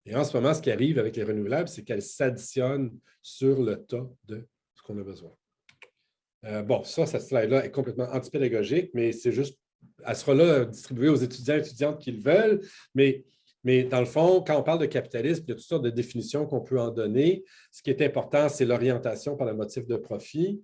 Et en ce moment, ce qui arrive avec les renouvelables, c'est qu'elles s'additionnent sur le tas de ce qu'on a besoin. Bon, cette slide-là est complètement antipédagogique, mais c'est juste, elle sera là distribuée aux étudiants et étudiantes qui le veulent, mais dans le fond, quand on parle de capitalisme, il y a toutes sortes de définitions qu'on peut en donner. Ce qui est important, c'est l'orientation par le motif de profit.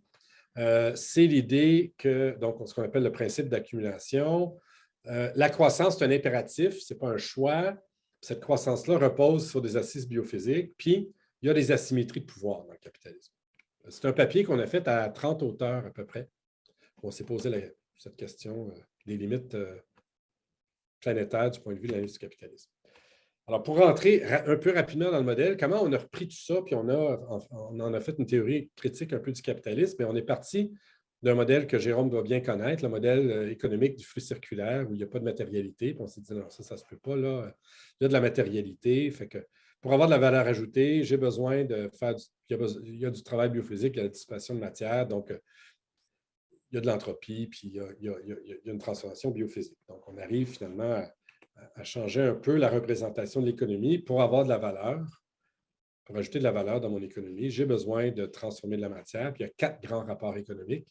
C'est l'idée que, donc, ce qu'on appelle le principe d'accumulation. La croissance, c'est un impératif, ce n'est pas un choix. Cette croissance-là repose sur des assises biophysiques, puis il y a des asymétries de pouvoir dans le capitalisme. C'est un papier qu'on a fait à 30 auteurs à peu près. On s'est posé cette question des limites planétaires du point de vue de l'analyse du capitalisme. Alors, pour rentrer un peu rapidement dans le modèle, comment on a repris tout ça, puis on en a fait une théorie critique un peu du capitalisme, mais on est parti d'un modèle que Jérôme doit bien connaître, le modèle économique du flux circulaire, où il n'y a pas de matérialité. Puis on s'est dit, non, ça ne se peut pas, là. Il y a de la matérialité. Fait que pour avoir de la valeur ajoutée, j'ai besoin de faire il y a du travail biophysique, il y a la dissipation de matière, donc il y a de l'entropie, puis il y a une transformation biophysique. Donc, on arrive finalement à changer un peu la représentation de l'économie pour avoir de la valeur, pour ajouter de la valeur dans mon économie. J'ai besoin de transformer de la matière, puis il y a 4 grands rapports économiques.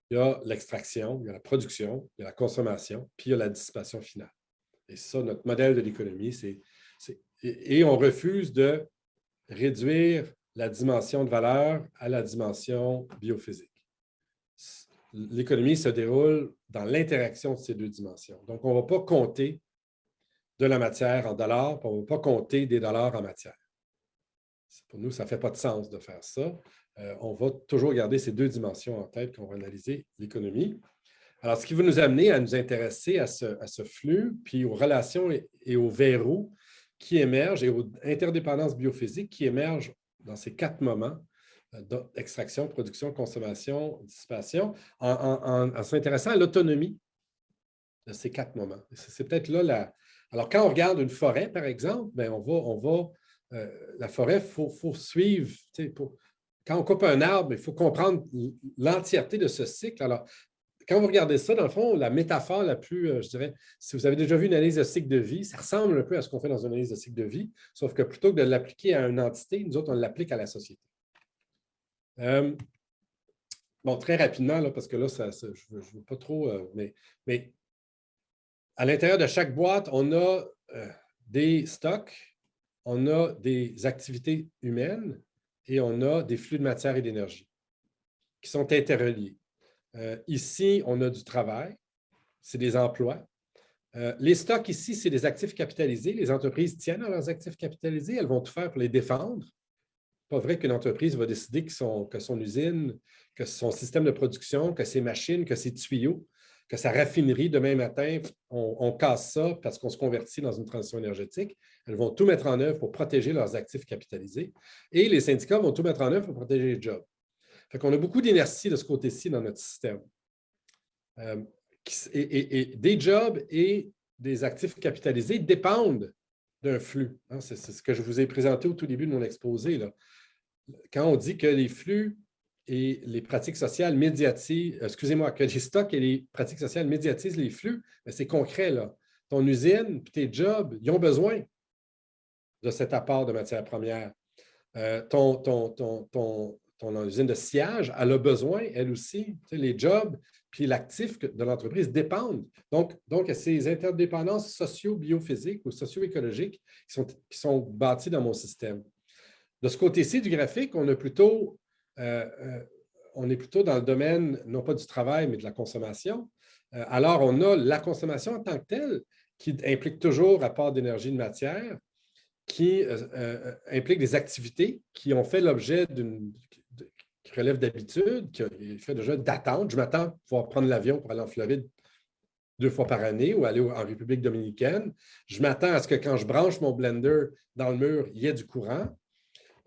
Il y a l'extraction, il y a la production, il y a la consommation, puis il y a la dissipation finale. Et ça, notre modèle de l'économie, et on refuse de réduire la dimension de valeur à la dimension biophysique. L'économie se déroule dans l'interaction de ces 2 dimensions. Donc, on ne va pas compter de la matière en dollars, puis on ne va pas compter des dollars en matière. Pour nous, ça ne fait pas de sens de faire ça. On va toujours garder ces 2 dimensions en tête quand on va analyser l'économie. Alors, ce qui va nous amener à nous intéresser à ce flux, puis aux relations et aux verrous qui émergent et aux interdépendances biophysiques qui émergent dans ces 4 moments d'extraction, production, consommation, dissipation, en s'intéressant à l'autonomie de ces 4 moments. C'est peut-être là Alors, quand on regarde une forêt, par exemple, bien, la forêt, il faut suivre. Quand on coupe un arbre, il faut comprendre l'entièreté de ce cycle. Alors, quand vous regardez ça, dans le fond, la métaphore la plus, je dirais, si vous avez déjà vu une analyse de cycle de vie, ça ressemble un peu à ce qu'on fait dans une analyse de cycle de vie, sauf que plutôt que de l'appliquer à une entité, nous autres, on l'applique à la société. Bon, très rapidement, là, parce que là, je ne veux pas trop, mais à l'intérieur de chaque boîte, on a des stocks, on a des activités humaines et on a des flux de matière et d'énergie qui sont interreliés. Ici, on a du travail, c'est des emplois. Les stocks ici, c'est des actifs capitalisés. Les entreprises tiennent à leurs actifs capitalisés, elles vont tout faire pour les défendre. Pas vrai qu'une entreprise va décider que son usine, que son système de production, que ses machines, que ses tuyaux, que sa raffinerie, demain matin, on casse ça parce qu'on se convertit dans une transition énergétique. Elles vont tout mettre en œuvre pour protéger leurs actifs capitalisés. Et les syndicats vont tout mettre en œuvre pour protéger les jobs. Fait qu'on a beaucoup d'inertie de ce côté-ci dans notre système. Et des jobs et des actifs capitalisés dépendent d'un flux. Hein, c'est ce que je vous ai présenté au tout début de mon exposé, là. Quand on dit que les flux et les pratiques sociales médiatisent, que les stocks et les pratiques sociales médiatisent les flux, c'est concret, là. Ton usine et tes jobs, ils ont besoin de cet apport de matières premières. Ton usine de sciage, elle a besoin, elle aussi. Les jobs puis l'actif de l'entreprise dépendent. Donc, il y a ces interdépendances socio-biophysiques ou socio-écologiques qui sont bâties dans mon système. De ce côté-ci du graphique, on est plutôt dans le domaine, non pas du travail, mais de la consommation. Alors, on a la consommation en tant que telle, qui implique toujours apport d'énergie de matière, qui implique des activités qui ont fait l'objet qui relèvent d'habitude, qui fait déjà d'attente. Je m'attends à pouvoir prendre l'avion pour aller en Floride 2 fois par année ou aller en République dominicaine. Je m'attends à ce que quand je branche mon blender dans le mur, il y ait du courant.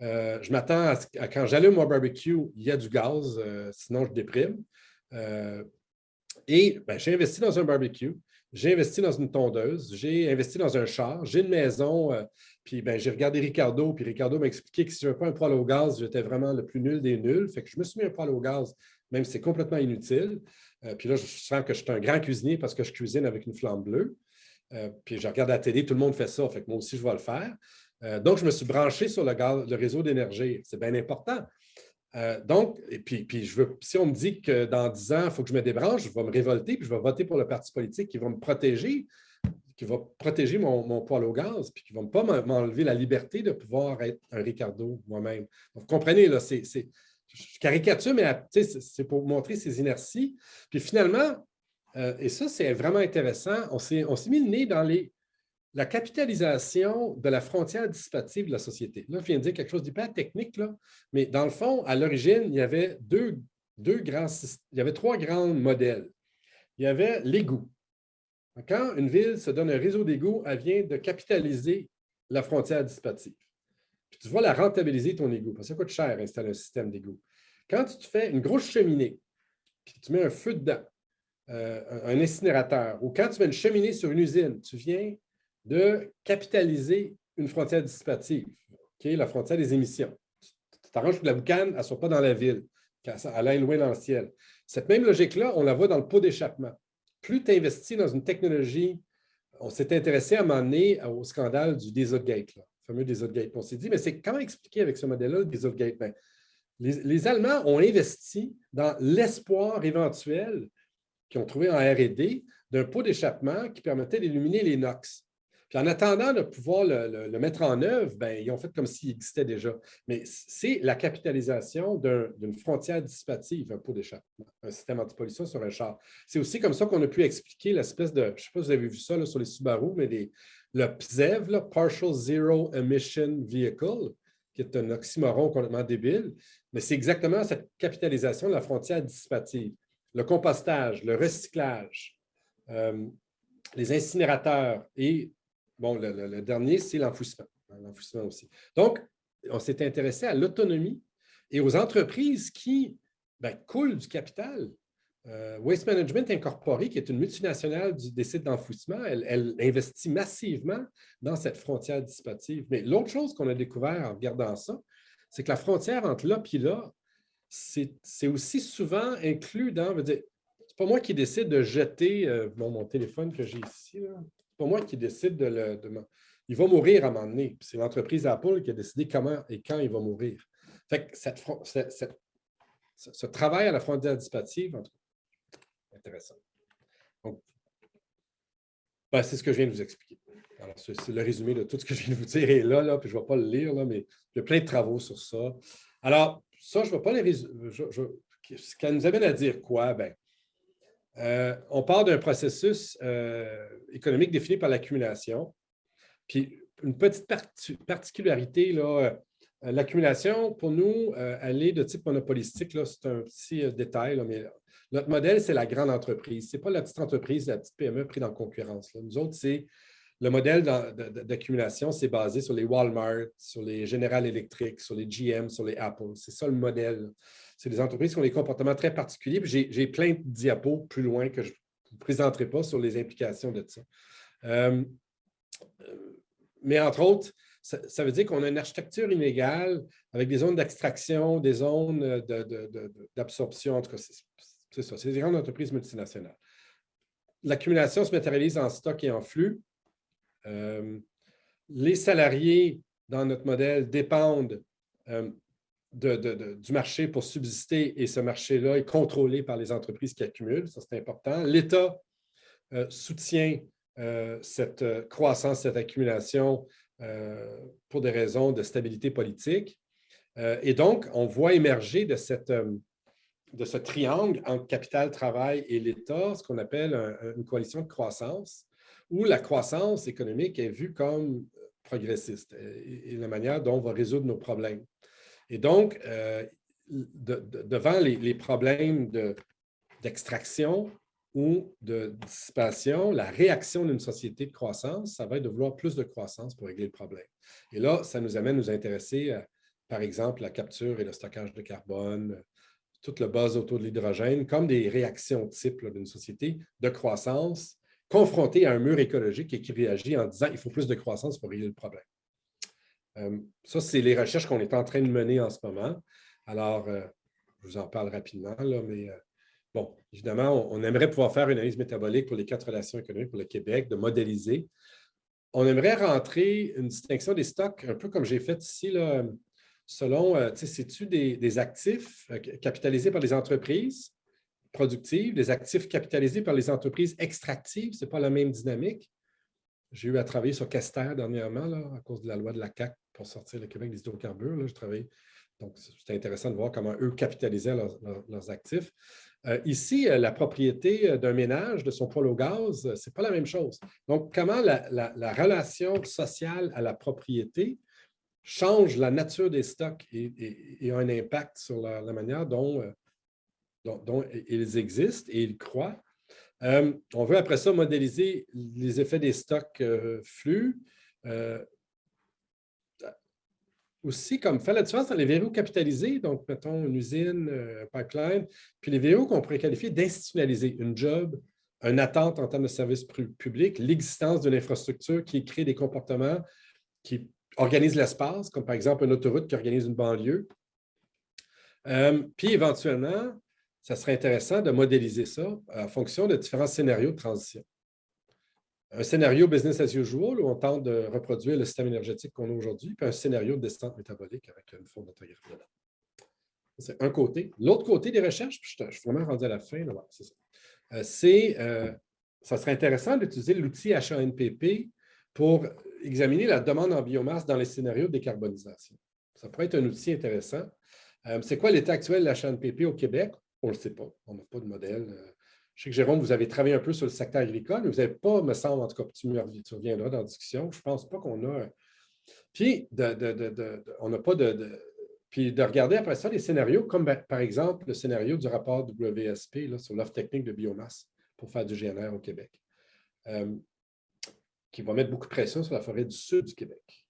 Je m'attends à ce que quand j'allume mon barbecue, il y a du gaz, sinon je déprime. Et j'ai investi dans un barbecue, j'ai investi dans une tondeuse, j'ai investi dans un char, j'ai une maison, puis j'ai regardé Ricardo, puis Ricardo m'a expliqué que si je n'avais pas un poêle au gaz, j'étais vraiment le plus nul des nuls. Fait que je me suis mis un poêle au gaz, même si c'est complètement inutile. Puis là, je sens que je suis un grand cuisinier parce que je cuisine avec une flamme bleue. Puis je regarde la télé, tout le monde fait ça, fait que moi aussi, je vais le faire. Donc, je me suis branché sur le réseau d'énergie. C'est bien important. Donc, et puis si on me dit que dans 10 ans, il faut que je me débranche, je vais me révolter, puis je vais voter pour le parti politique qui va me protéger, qui va protéger mon poêle au gaz, puis qui ne va pas m'enlever la liberté de pouvoir être un Ricardo moi-même. Donc, vous comprenez, là, je caricature, mais c'est pour montrer ces inerties. Puis finalement, et ça, c'est vraiment intéressant, on s'est mis le nez dans la capitalisation de la frontière dissipative de la société. Là, je viens de dire quelque chose d'hyper technique, là, mais dans le fond, à l'origine, il y avait trois grands modèles. Il y avait l'égout. Quand une ville se donne un réseau d'égouts, elle vient de capitaliser la frontière dissipative. Puis tu vas la rentabiliser, ton égout, parce que ça coûte cher installer un système d'égout. Quand tu te fais une grosse cheminée, puis tu mets un feu dedans, un incinérateur, ou quand tu mets une cheminée sur une usine, tu viens de capitaliser une frontière dissipative, la frontière des émissions. Tu t'arranges pour que la boucane, elle ne soit pas dans la ville, qu'elle aille loin dans le ciel. Cette même logique-là, on la voit dans le pot d'échappement. Plus tu investis dans une technologie, on s'est intéressé à un moment donné au scandale du Dieselgate, le fameux Dieselgate. On s'est dit, mais c'est comment expliquer avec ce modèle-là le Dieselgate? Ben, les Allemands ont investi dans l'espoir éventuel qu'ils ont trouvé en R&D d'un pot d'échappement qui permettait d'éliminer les NOx. Puis en attendant de pouvoir le mettre en œuvre, ben, ils ont fait comme s'il existait déjà. Mais c'est la capitalisation d'une frontière dissipative, un pot d'échappement, un système antipollution sur un char. C'est aussi comme ça qu'on a pu expliquer l'espèce de, je ne sais pas si vous avez vu ça là, sur les Subaru, mais le PZEV, là, Partial Zero Emission Vehicle, qui est un oxymoron complètement débile, mais c'est exactement cette capitalisation de la frontière dissipative. Le compostage, le recyclage, les incinérateurs et, bon, le dernier, c'est l'enfouissement. L'enfouissement aussi. Donc, on s'est intéressé à l'autonomie et aux entreprises qui coulent du capital. Waste Management Incorporé, qui est une multinationale des sites d'enfouissement, elle investit massivement dans cette frontière dissipative. Mais l'autre chose qu'on a découvert en regardant ça, c'est que la frontière entre là et là, c'est aussi souvent inclus dans, c'est pas moi qui décide de jeter mon téléphone que j'ai ici, là. C'est pas moi qui décide il va mourir à un moment donné. C'est l'entreprise Apple qui a décidé comment et quand il va mourir. Fait que ce travail à la frontière dissipative, en tout cas, intéressant. Donc, c'est ce que je viens de vous expliquer. Alors, c'est le résumé de tout ce que je viens de vous dire. Et là, puis je ne vais pas le lire, là, mais il y a plein de travaux sur ça. Alors, ça, je ne vais pas les résumer. Ce qu'elle nous amène à dire quoi? On part d'un processus économique défini par l'accumulation. Puis, une petite particularité, là, l'accumulation, pour nous, elle est de type monopolistique. C'est un petit détail, là, mais notre modèle, c'est la grande entreprise. Ce n'est pas la petite entreprise, la petite PME prise en concurrence. Là. Nous autres, c'est le modèle d'accumulation, c'est basé sur les Walmart, sur les General Electric, sur les GM, sur les Apple. C'est ça le modèle. C'est des entreprises qui ont des comportements très particuliers. J'ai plein de diapos plus loin que je ne vous présenterai pas sur les implications de ça. Mais entre autres, ça veut dire qu'on a une architecture inégale avec des zones d'extraction, des zones d'absorption. En tout cas, c'est ça. C'est des grandes entreprises multinationales. L'accumulation se matérialise en stock et en flux. Les salariés, dans notre modèle, dépendent du marché pour subsister et ce marché-là est contrôlé par les entreprises qui accumulent. Ça, c'est important. L'État soutient cette croissance, cette accumulation pour des raisons de stabilité politique. Et donc, on voit émerger de ce triangle entre capital, travail et l'État, ce qu'on appelle une coalition de croissance, où la croissance économique est vue comme progressiste et la manière dont on va résoudre nos problèmes. Et donc, devant les problèmes d'extraction ou de dissipation, la réaction d'une société de croissance, ça va être de vouloir plus de croissance pour régler le problème. Et là, ça nous amène à nous intéresser à, par exemple, la capture et le stockage de carbone, tout le buzz autour de l'hydrogène, comme des réactions types d'une société de croissance confrontée à un mur écologique et qui réagit en disant qu'il faut plus de croissance pour régler le problème. Ça, c'est les recherches qu'on est en train de mener en ce moment. Alors, je vous en parle rapidement, là, mais bon, évidemment, on aimerait pouvoir faire une analyse métabolique pour les 4 relations économiques pour le Québec, de modéliser. On aimerait rentrer une distinction des stocks, un peu comme j'ai fait ici, là, selon, c'est-tu des actifs capitalisés par les entreprises productives, des actifs capitalisés par les entreprises extractives? Ce n'est pas la même dynamique. J'ai eu à travailler sur Castor dernièrement, là, à cause de la loi de la CAQ pour sortir le Québec des hydrocarbures. Là, je travaille. Donc, c'était intéressant de voir comment eux capitalisaient leurs actifs. Ici, la propriété d'un ménage, de son poêle au gaz, ce n'est pas la même chose. Donc, comment la relation sociale à la propriété change la nature des stocks et a un impact sur la manière dont ils existent et ils croient. On veut après ça modéliser les effets des stocks flux. Aussi, comme faire la différence dans les verrous capitalisés, donc mettons une usine, un pipeline, puis les verrous qu'on pourrait qualifier d'institutionnalisés, une job, une attente en termes de service public, l'existence d'une infrastructure qui crée des comportements qui organisent l'espace, comme par exemple une autoroute qui organise une banlieue. Puis éventuellement, ça serait intéressant de modéliser ça en fonction de différents scénarios de transition. Un scénario business as usual où on tente de reproduire le système énergétique qu'on a aujourd'hui, puis un scénario de descente métabolique avec une forme d'autographie dedans. C'est un côté. L'autre côté des recherches, puis je suis vraiment rendu à la fin, là, ouais, c'est ça. Ça serait intéressant d'utiliser l'outil HANPP pour examiner la demande en biomasse dans les scénarios de décarbonisation. Ça pourrait être un outil intéressant. C'est quoi l'état actuel de la HANPP au Québec? On ne le sait pas. On n'a pas de modèle. Je sais que, Jérôme, vous avez travaillé un peu sur le secteur agricole, mais vous n'avez pas, me semble, en tout cas, tu reviendras dans la discussion. Je ne pense pas qu'on a. Puis, on n'a pas Puis, de regarder après ça les scénarios, comme par exemple le scénario du rapport WSP là, sur l'offre technique de biomasse pour faire du GNR au Québec, qui va mettre beaucoup de pression sur la forêt du sud du Québec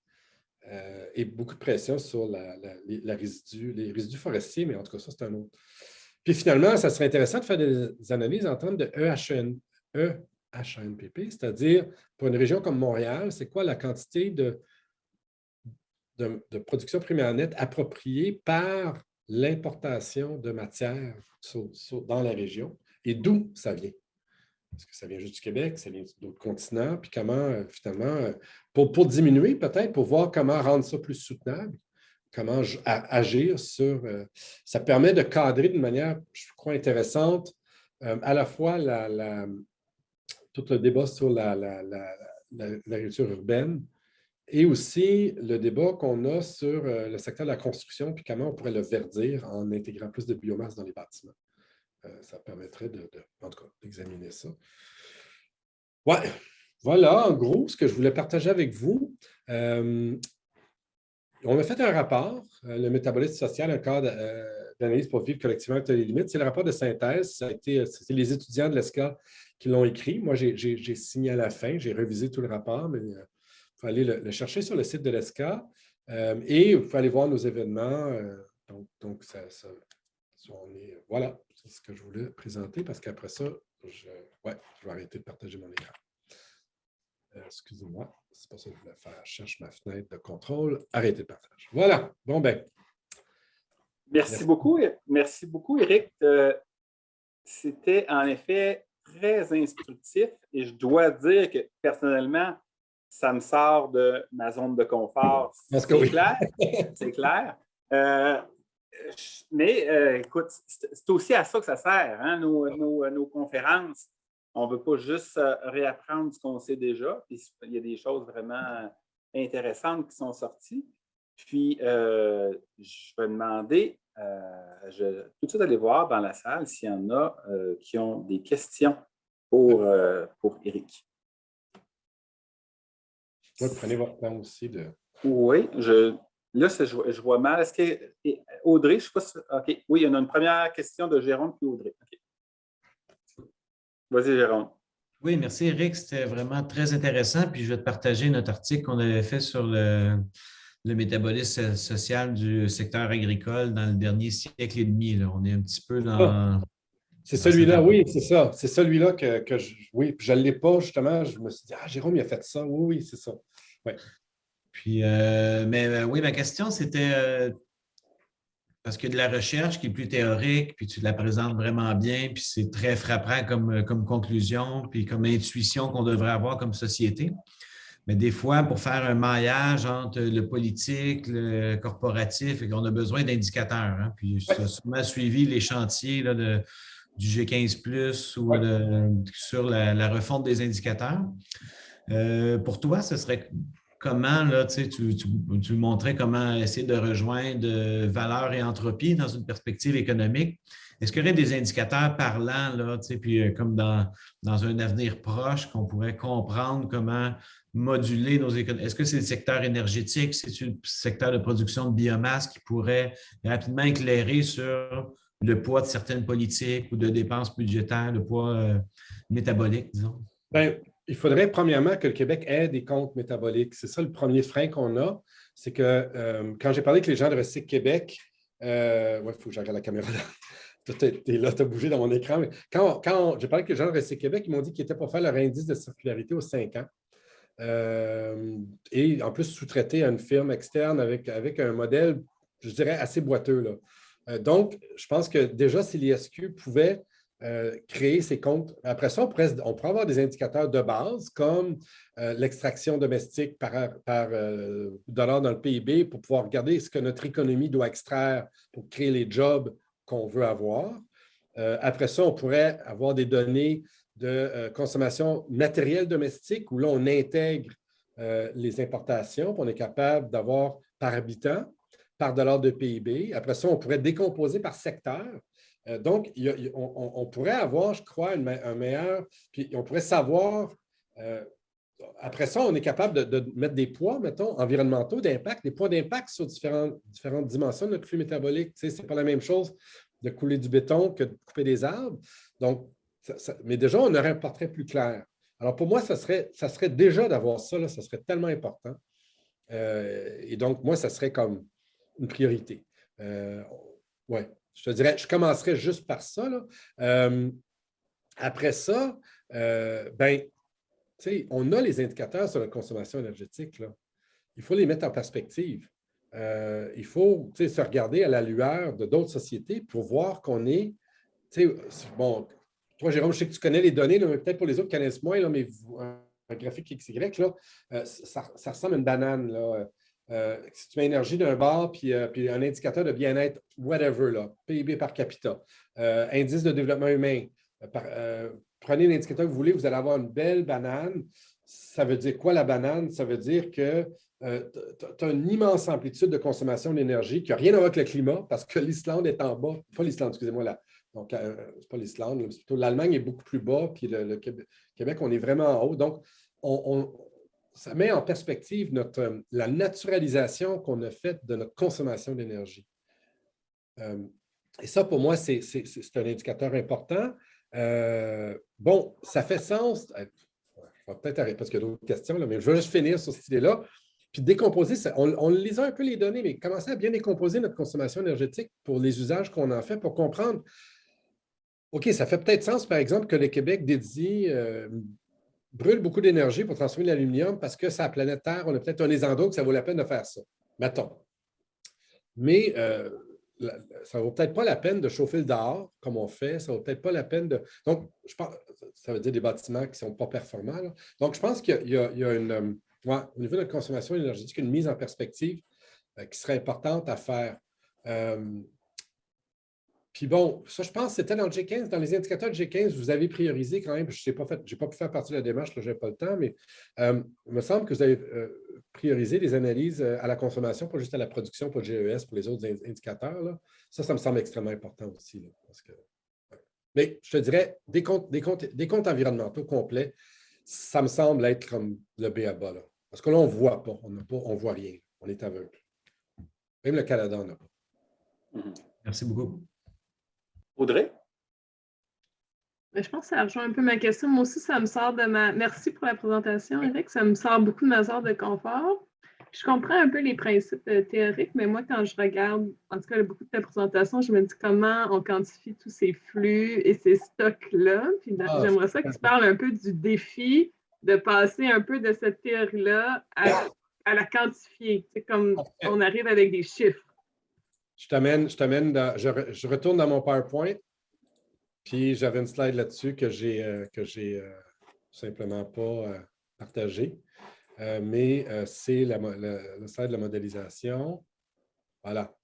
et beaucoup de pression sur les résidus forestiers, mais en tout cas, ça, c'est un autre. Puis finalement, ça serait intéressant de faire des analyses en termes de HANPP, c'est-à-dire pour une région comme Montréal, c'est quoi la quantité de production primaire nette appropriée par l'importation de matières dans la région et d'où ça vient. Est-ce que ça vient juste du Québec, ça vient d'autres continents, puis comment finalement, pour diminuer peut-être, pour voir comment rendre ça plus soutenable, comment agir sur... ça permet de cadrer d'une manière, je crois, intéressante, à la fois tout le débat sur l'agriculture urbaine et aussi le débat qu'on a sur le secteur de la construction, puis comment on pourrait le verdir en intégrant plus de biomasse dans les bâtiments. Ça permettrait en tout cas, d'examiner ça. Ouais, voilà, en gros, ce que je voulais partager avec vous. On a fait un rapport, le métabolisme social, un cadre d'analyse pour vivre collectivement avec les limites. C'est le rapport de synthèse. C'est les étudiants de l'ESCA qui l'ont écrit. Moi, j'ai signé à la fin, j'ai révisé tout le rapport, mais il faut aller le chercher sur le site de l'ESCA. Et vous pouvez aller voir nos événements. Voilà, c'est ce que je voulais présenter parce qu'après ça, je vais arrêter de partager mon écran. Excusez-moi, c'est pas ça que je voulais faire. Je cherche ma fenêtre de contrôle. Arrêtez de partage. Voilà. Bon, ben. Merci beaucoup. Merci beaucoup, Éric. C'était en effet très instructif et je dois dire que personnellement, ça me sort de ma zone de confort. C'est clair. C'est clair. Mais écoute, c'est aussi à ça que ça sert, hein, nos conférences. On ne veut pas juste réapprendre ce qu'on sait déjà. Puis, il y a des choses vraiment intéressantes qui sont sorties. Puis, je vais demander, tout de suite aller voir dans la salle s'il y en a qui ont des questions pour Éric. Prenez votre temps aussi de... Oui, là, je vois mal. Est-ce que Audrey, je ne sais pas si... OK. Oui, il y en a une première question de Jérôme puis Audrey. OK. Vas-y, Jérôme. Oui, merci, Éric. C'était vraiment très intéressant. Puis je vais te partager notre article qu'on avait fait sur le métabolisme social du secteur agricole dans le dernier siècle et demi. Là. On est un petit peu dans... C'est celui-là, oui, c'est ça. C'est celui-là que oui, puis je ne l'ai pas, justement. Je me suis dit, Jérôme, il a fait ça. Oui, c'est ça. Ouais. Puis, oui, ma question, c'était parce qu'il y a de la recherche qui est plus théorique, puis tu la présentes vraiment bien, puis c'est très frappant comme conclusion, puis comme intuition qu'on devrait avoir comme société. Mais des fois, pour faire un maillage entre le politique, le corporatif, on a besoin d'indicateurs. Hein. Puis, tu as sûrement suivi les chantiers là, du G15+, ou sur la refonte des indicateurs. Pour toi, ce serait comment, là, tu montrais comment essayer de rejoindre valeur et entropie dans une perspective économique. Est-ce qu'il y aurait des indicateurs parlants, là, puis comme dans un avenir proche, qu'on pourrait comprendre comment moduler nos économies? Est-ce que c'est le secteur énergétique, c'est le secteur de production de biomasse qui pourrait rapidement éclairer sur le poids de certaines politiques ou de dépenses budgétaires, le poids métabolique, disons? Bien, il faudrait premièrement que le Québec ait des comptes métaboliques. C'est ça le premier frein qu'on a. C'est que quand j'ai parlé avec les gens de Recyc Québec, il faut que j'arrête la caméra là. T'es là, tu as bougé dans mon écran. Mais quand j'ai parlé avec les gens de Recyc Québec, ils m'ont dit qu'ils étaient pour faire leur indice de circularité aux 5 ans. Et en plus, sous-traiter à une firme externe avec un modèle, je dirais, assez boiteux, là. Donc, je pense que déjà, si l'ISQ pouvait créer ces comptes. Après ça, on pourrait avoir des indicateurs de base comme l'extraction domestique par dollar dans le PIB pour pouvoir regarder ce que notre économie doit extraire pour créer les jobs qu'on veut avoir. Après ça, on pourrait avoir des données de consommation matérielle domestique où là, on intègre les importations, puis on est capable d'avoir par habitant, par dollar de PIB. Après ça, on pourrait décomposer par secteur. Donc, on pourrait avoir, je crois, un meilleur, puis on pourrait savoir, après ça, on est capable de mettre des poids, mettons, environnementaux d'impact, des poids d'impact sur différentes dimensions de notre flux métabolique. Tu sais, ce n'est pas la même chose de couler du béton que de couper des arbres. Donc, mais déjà, on aurait un portrait plus clair. Alors, pour moi, ça serait déjà d'avoir ça, là, ça serait tellement important. Et donc, moi, ça serait comme une priorité. Oui. Je te dirais, je commencerais juste par ça, là. Après ça, on a les indicateurs sur la consommation énergétique, là. Il faut les mettre en perspective. Il faut se regarder à la lueur de d'autres sociétés pour voir qu'on est. Bon, toi, Jérôme, je sais que tu connais les données, là, mais peut-être pour les autres qui connaissent moins, là, mais un graphique XY, là, ça ressemble à une banane, là. Si tu mets énergie d'un bord, puis un indicateur de bien-être, whatever, là, PIB par capita, indice de développement humain, prenez l'indicateur que vous voulez, vous allez avoir une belle banane. Ça veut dire quoi la banane? Ça veut dire que tu as une immense amplitude de consommation d'énergie qui n'a rien à voir avec le climat parce que l'Islande est en bas. Pas l'Islande, excusez-moi, là. Donc, c'est pas l'Islande, c'est plutôt l'Allemagne est beaucoup plus bas, puis le Québec, on est vraiment en haut. Donc, ça met en perspective la naturalisation qu'on a faite de notre consommation d'énergie. Et ça, pour moi, c'est un indicateur important. Bon, ça fait sens. Je vais peut-être arrêter parce qu'il y a d'autres questions, là, mais je vais juste finir sur cette idée-là. Puis décomposer, on lisait un peu les données, mais commencer à bien décomposer notre consommation énergétique pour les usages qu'on en fait, pour comprendre. OK, ça fait peut-être sens, par exemple, que le Québec brûle beaucoup d'énergie pour transformer l'aluminium parce que c'est la planète Terre, on a peut-être un des endroits que ça vaut la peine de faire ça. Mettons. Mais ça ne vaut peut-être pas la peine de chauffer le dehors comme on fait. Ça ne vaut peut-être pas la peine de. Donc, je pense, ça veut dire des bâtiments qui ne sont pas performants, là. Donc, je pense qu'il y a une. Au niveau de notre consommation énergétique, une mise en perspective qui serait importante à faire. Puis bon, ça, je pense que c'était dans le G15. Dans les indicateurs de G15, vous avez priorisé quand même. Je n'ai pas pu faire partie de la démarche, je n'ai pas le temps, mais il me semble que vous avez priorisé les analyses à la consommation, pas juste à la production, pas le GES, pour les autres indicateurs, là. Ça me semble extrêmement important aussi, là, parce que, ouais. Mais je te dirais, des comptes environnementaux complets, ça me semble être comme le b.a.-ba, là. Parce que là, on ne voit pas, on ne voit rien. On est aveugle. Même le Canada n'en a pas. Merci beaucoup. Audrey? Je pense que ça rejoint un peu ma question. Moi aussi, ça me sort de ma... Merci pour la présentation, Éric. Ça me sort beaucoup de ma zone de confort. Je comprends un peu les principes théoriques, mais moi, quand je regarde, en tout cas, beaucoup de ta présentation, je me dis comment on quantifie tous ces flux et ces stocks-là. Puis j'aimerais ça que tu parles un peu du défi de passer un peu de cette théorie-là à la quantifier. C'est comme on arrive avec des chiffres. Je retourne dans mon PowerPoint, puis j'avais une slide là-dessus que j'ai simplement pas partagée. mais c'est le slide de la modélisation. Voilà.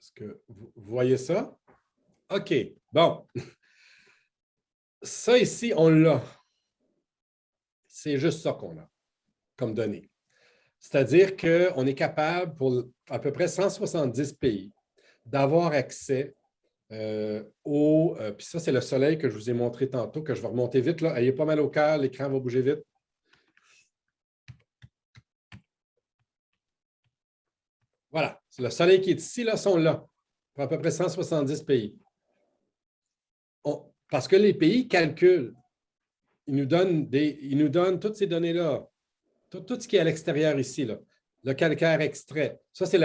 Est-ce que vous voyez ça? OK, bon. Ça ici, on l'a. C'est juste ça qu'on a comme données. C'est-à-dire qu'on est capable, pour à peu près 170 pays, d'avoir accès puis ça, c'est le soleil que je vous ai montré tantôt, que je vais remonter vite. Là. Ayez pas mal au cœur, l'écran va bouger vite. Voilà, c'est le soleil qui est ici, là, sont là, pour à peu près 170 pays. Parce que les pays calculent, ils nous donnent toutes ces données-là, tout ce qui est à l'extérieur ici, là. Le calcaire extrait. Ça, c'est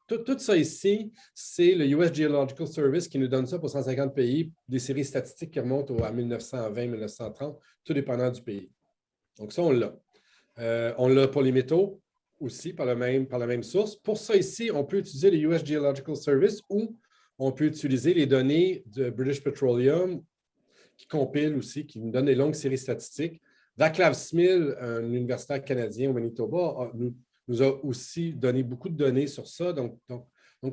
tout ça ici, c'est le US Geological Service qui nous donne ça pour 150 pays, des séries statistiques qui remontent à 1920-1930, tout dépendant du pays. Donc, ça, on l'a. On l'a pour les métaux aussi, par la même source. Pour ça, ici, on peut utiliser le US Geological Service ou on peut utiliser les données de British Petroleum qui compilent aussi, qui nous donnent des longues séries statistiques. Vaclav Smil, un universitaire canadien au Manitoba, nous a aussi donné beaucoup de données sur ça. Donc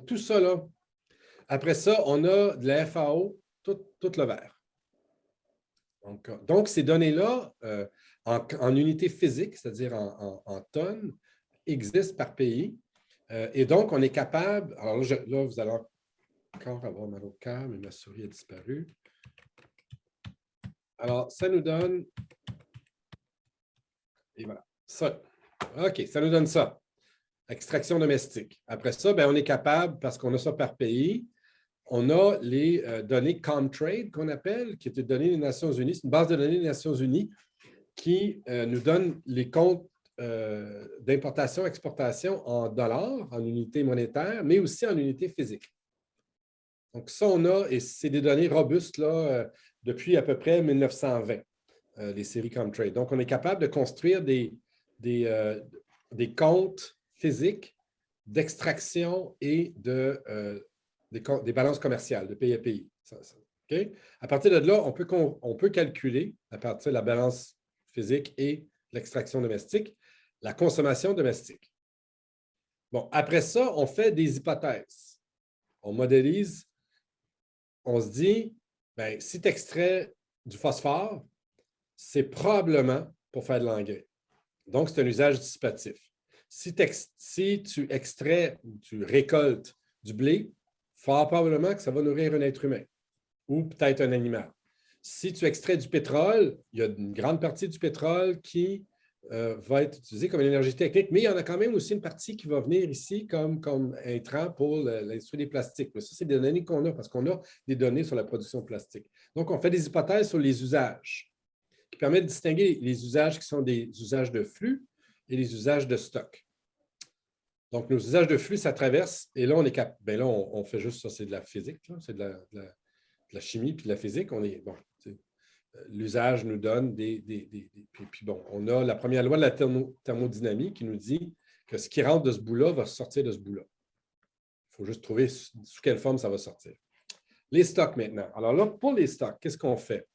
tout ça, là. Après ça, on a de la FAO, tout le vert. Donc ces données-là, en unités physiques, c'est-à-dire en tonnes, existent par pays. Et donc, on est capable... Alors là, vous allez encore avoir mal au cœur, mais ma souris a disparu. Alors, ça nous donne... Et voilà, ça. OK, ça nous donne ça. Extraction domestique. Après ça, bien, on est capable, parce qu'on a ça par pays, on a les données Comtrade qu'on appelle, qui est une donnée des Nations Unies, c'est une base de données des Nations Unies qui nous donne les comptes d'importation-exportation en dollars, en unités monétaires, mais aussi en unités physiques. Donc, ça, on a, et c'est des données robustes là, depuis à peu près 1920, les séries Comtrade. Donc, on est capable de construire des comptes physiques d'extraction et des balances commerciales de pays à pays. Okay? À partir de là, on peut calculer, à partir de la balance physique et l'extraction domestique, la consommation domestique. Bon, après ça, on fait des hypothèses. On modélise, on se dit, bien, si tu extrais du phosphore, c'est probablement pour faire de l'engrais. Donc, c'est un usage dissipatif. Si tu extrais ou tu récoltes du blé, fort probablement que ça va nourrir un être humain ou peut-être un animal. Si tu extrais du pétrole, il y a une grande partie du pétrole qui va être utilisée comme une énergie technique, mais il y en a quand même aussi une partie qui va venir ici comme intrant pour l'industrie des plastiques. Mais ça, c'est des données qu'on a parce qu'on a des données sur la production de plastique. Donc, on fait des hypothèses sur les usages qui permettent de distinguer les usages qui sont des usages de flux et les usages de stock. Donc, nos usages de flux, ça traverse, et là, on fait juste ça, c'est de la physique, c'est de la chimie puis de la physique. L'usage nous donne puis bon, on a la première loi de la thermodynamique qui nous dit que ce qui rentre de ce bout-là va sortir de ce bout-là. Il faut juste trouver sous quelle forme ça va sortir. Les stocks maintenant. Alors là, pour les stocks, qu'est-ce qu'on fait?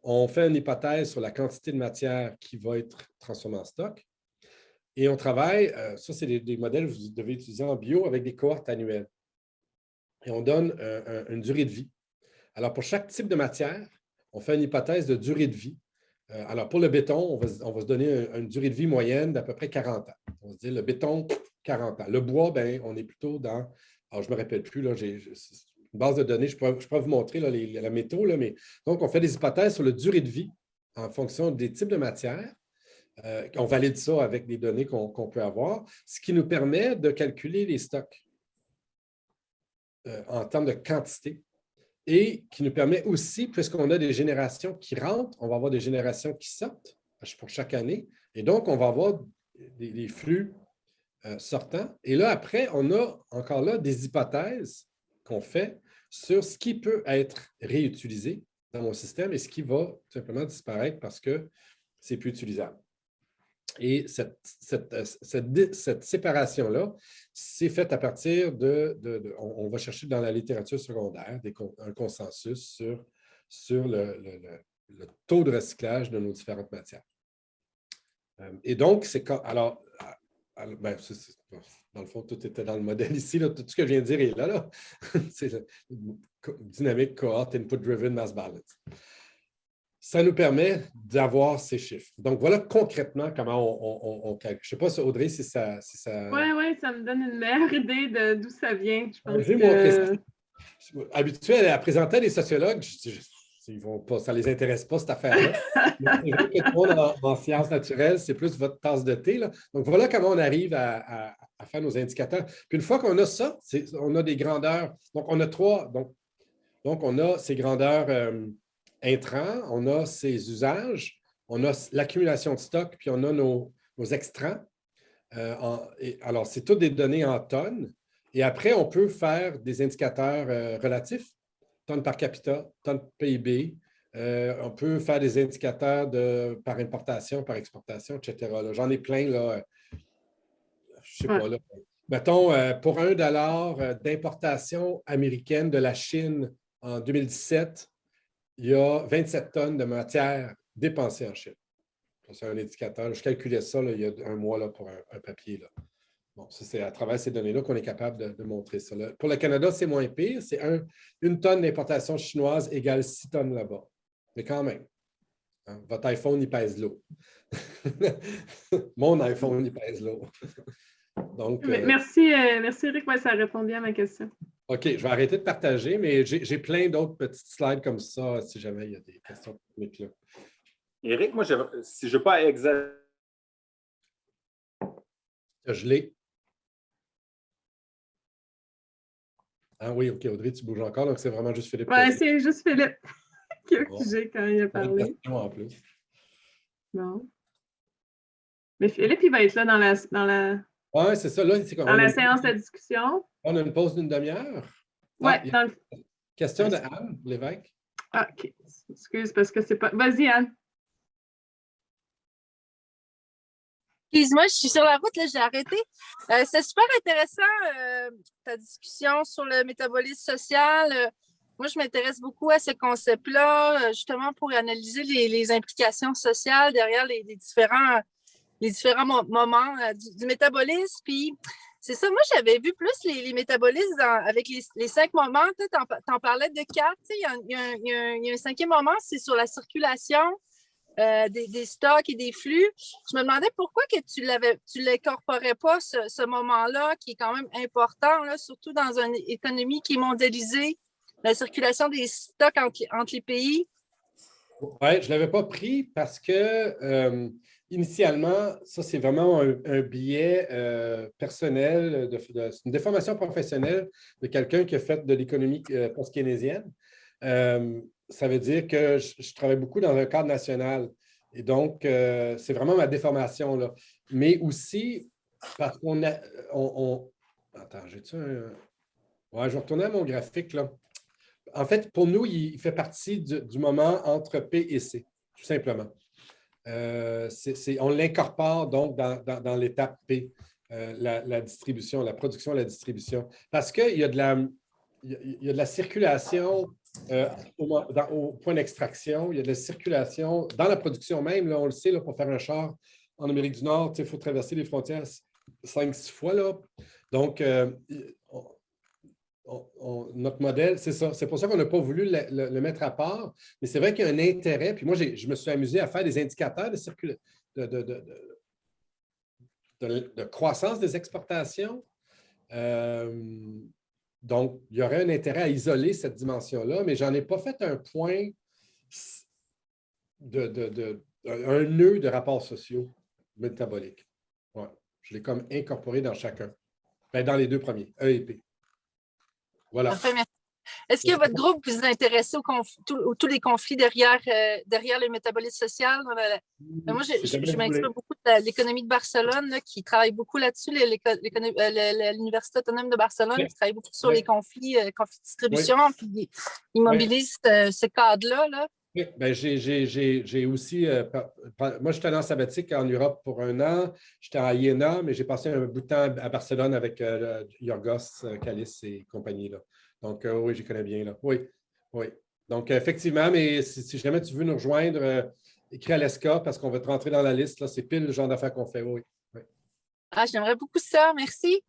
On fait une hypothèse sur la quantité de matière qui va être transformée en stock. Et on travaille, ça c'est des modèles que vous devez utiliser en bio avec des cohortes annuelles. Et on donne une durée de vie. Alors, pour chaque type de matière, on fait une hypothèse de durée de vie. Alors, pour le béton, on va se donner une durée de vie moyenne d'à peu près 40 ans. On se dit, le béton, 40 ans. Le bois, bien, on est plutôt dans... Alors, je ne me rappelle plus, là, j'ai une base de données, je peux vous montrer là, la métaux, là, mais donc, on fait des hypothèses sur la durée de vie en fonction des types de matières. On valide ça avec des données qu'on peut avoir, ce qui nous permet de calculer les stocks en termes de quantité et qui nous permet aussi, puisqu'on a des générations qui rentrent, on va avoir des générations qui sortent pour chaque année, et donc on va avoir des flux sortants. Et là, après, on a encore là des hypothèses qu'on fait sur ce qui peut être réutilisé dans mon système et ce qui va tout simplement disparaître parce que c'est plus utilisable. Et cette séparation-là, c'est faite à partir on va chercher dans la littérature secondaire un consensus sur le taux de recyclage de nos différentes matières. Et donc, alors, dans le fond, tout était dans le modèle ici. Là, tout ce que je viens de dire est là. C'est le dynamique cohort input-driven mass balance. Ça nous permet d'avoir ces chiffres. Donc, voilà concrètement comment on calcule. Je ne sais pas, Audrey, si ça... Oui, ça me donne une meilleure idée d'où ça vient. Je pense je vais montrer ça. Habitué à présenter à des sociologues, ils vont pas, ça ne les intéresse pas, cette affaire-là. C'est vrai que tout le monde en sciences naturelles, c'est plus votre tasse de thé. Là. Donc, voilà comment on arrive à faire nos indicateurs. Puis une fois qu'on a ça, on a des grandeurs. Donc, on a trois. Donc on a ces grandeurs intrants, on a ces usages, on a l'accumulation de stock, puis on a nos extrants. Alors, c'est toutes des données en tonnes. Et après, on peut faire des indicateurs relatifs, tonnes par capita, tonnes PIB. On peut faire des indicateurs par importation, par exportation, etc. J'en ai plein, là. Je ne sais pas, là. Mettons, pour $1 d'importation américaine de la Chine en 2017, il y a 27 tonnes de matière dépensée en Chine. C'est un indicateur. Je calculais ça là, il y a un mois là, pour un papier. Là. Bon, ça, c'est à travers ces données-là qu'on est capable de montrer ça. Là. Pour le Canada, c'est moins pire. C'est une tonne d'importation chinoise égale 6 tonnes là-bas. Mais quand même, hein, votre iPhone, il pèse lourd. Mon iPhone, il pèse lourd. Donc, merci, Eric. Ouais, ça répond bien à ma question. OK, je vais arrêter de partager, mais j'ai plein d'autres petites slides comme ça, si jamais il y a des questions techniques là. Éric, moi, si je ne veux pas exagérer. Je l'ai. Ah oui, OK, Audrey, tu bouges encore, donc c'est vraiment juste Philippe. Oui, c'est juste Philippe qui a figé quand il a parlé. En plus. Bon. Mais Philippe, il va être là dans la Oui, c'est ça. Là, dans la séance de discussion. On a une pause d'une demi-heure. Oui, Question de Anne Lévesque. Ah, OK. Excuse, parce que c'est pas. Vas-y, Anne. Excuse-moi, je suis sur la route, là, j'ai arrêté. C'est super intéressant, ta discussion sur le métabolisme social. Moi, je m'intéresse beaucoup à ce concept-là, justement pour analyser les implications sociales derrière les différents moments du métabolisme. Puis, c'est ça, moi, j'avais vu plus les métabolismes avec les 5 moments. Tu en parlais de 4. Il y a un 5e moment, c'est sur la circulation. Des stocks et des flux. Je me demandais pourquoi que tu l'incorporais pas, ce moment-là, qui est quand même important, là, surtout dans une économie qui est mondialisée, la circulation des stocks entre les pays. Oui, je ne l'avais pas pris parce que initialement, ça, c'est vraiment un biais personnel, une déformation professionnelle de quelqu'un qui a fait de l'économie post-keynésienne. Ça veut dire que je travaille beaucoup dans un cadre national. Et donc, c'est vraiment ma déformation, là. Mais aussi, parce qu'on a... Attends, j'ai-tu un... Ouais, je vais retourner à mon graphique, là. En fait, pour nous, il fait partie du moment entre P et C, tout simplement. On l'incorpore donc dans l'étape P, la distribution, la production et la distribution. Parce qu'il y a de la circulation au point d'extraction, il y a de la circulation dans la production même. Là, on le sait, là, pour faire un char en Amérique du Nord, il faut traverser les frontières 5-6 fois. Là. Donc, notre modèle, c'est ça. C'est pour ça qu'on n'a pas voulu le mettre à part. Mais c'est vrai qu'il y a un intérêt. Puis moi, je me suis amusé à faire des indicateurs de croissance des exportations. Donc, il y aurait un intérêt à isoler cette dimension-là, mais je n'en ai pas fait un point, un nœud de rapports sociaux métaboliques. Ouais. Je l'ai comme incorporé dans chacun. Bien, dans les 2 premiers, E et P. Voilà. Enfin, est-ce que votre groupe vous intéresse tous les conflits derrière le métabolisme social? Moi, je m'inspire beaucoup de l'économie de Barcelone, là, qui travaille beaucoup là-dessus, l'Université autonome de Barcelone, qui travaille beaucoup sur les conflits de distribution, puis ils mobilisent ce cadre-là. Là. Oui, bien, j'ai aussi... moi, j'étais en sabbatique en Europe pour 1 an. J'étais à Iéna, mais j'ai passé un bout de temps à Barcelone avec Yorgos Kalis et compagnie. Là. Donc, oui, je connais bien. Là. Oui. Donc, effectivement, mais si jamais tu veux nous rejoindre, écris à l'ESCA parce qu'on va te rentrer dans la liste. Là, c'est pile le genre d'affaires qu'on fait. Oui. Ah, j'aimerais beaucoup ça. Merci.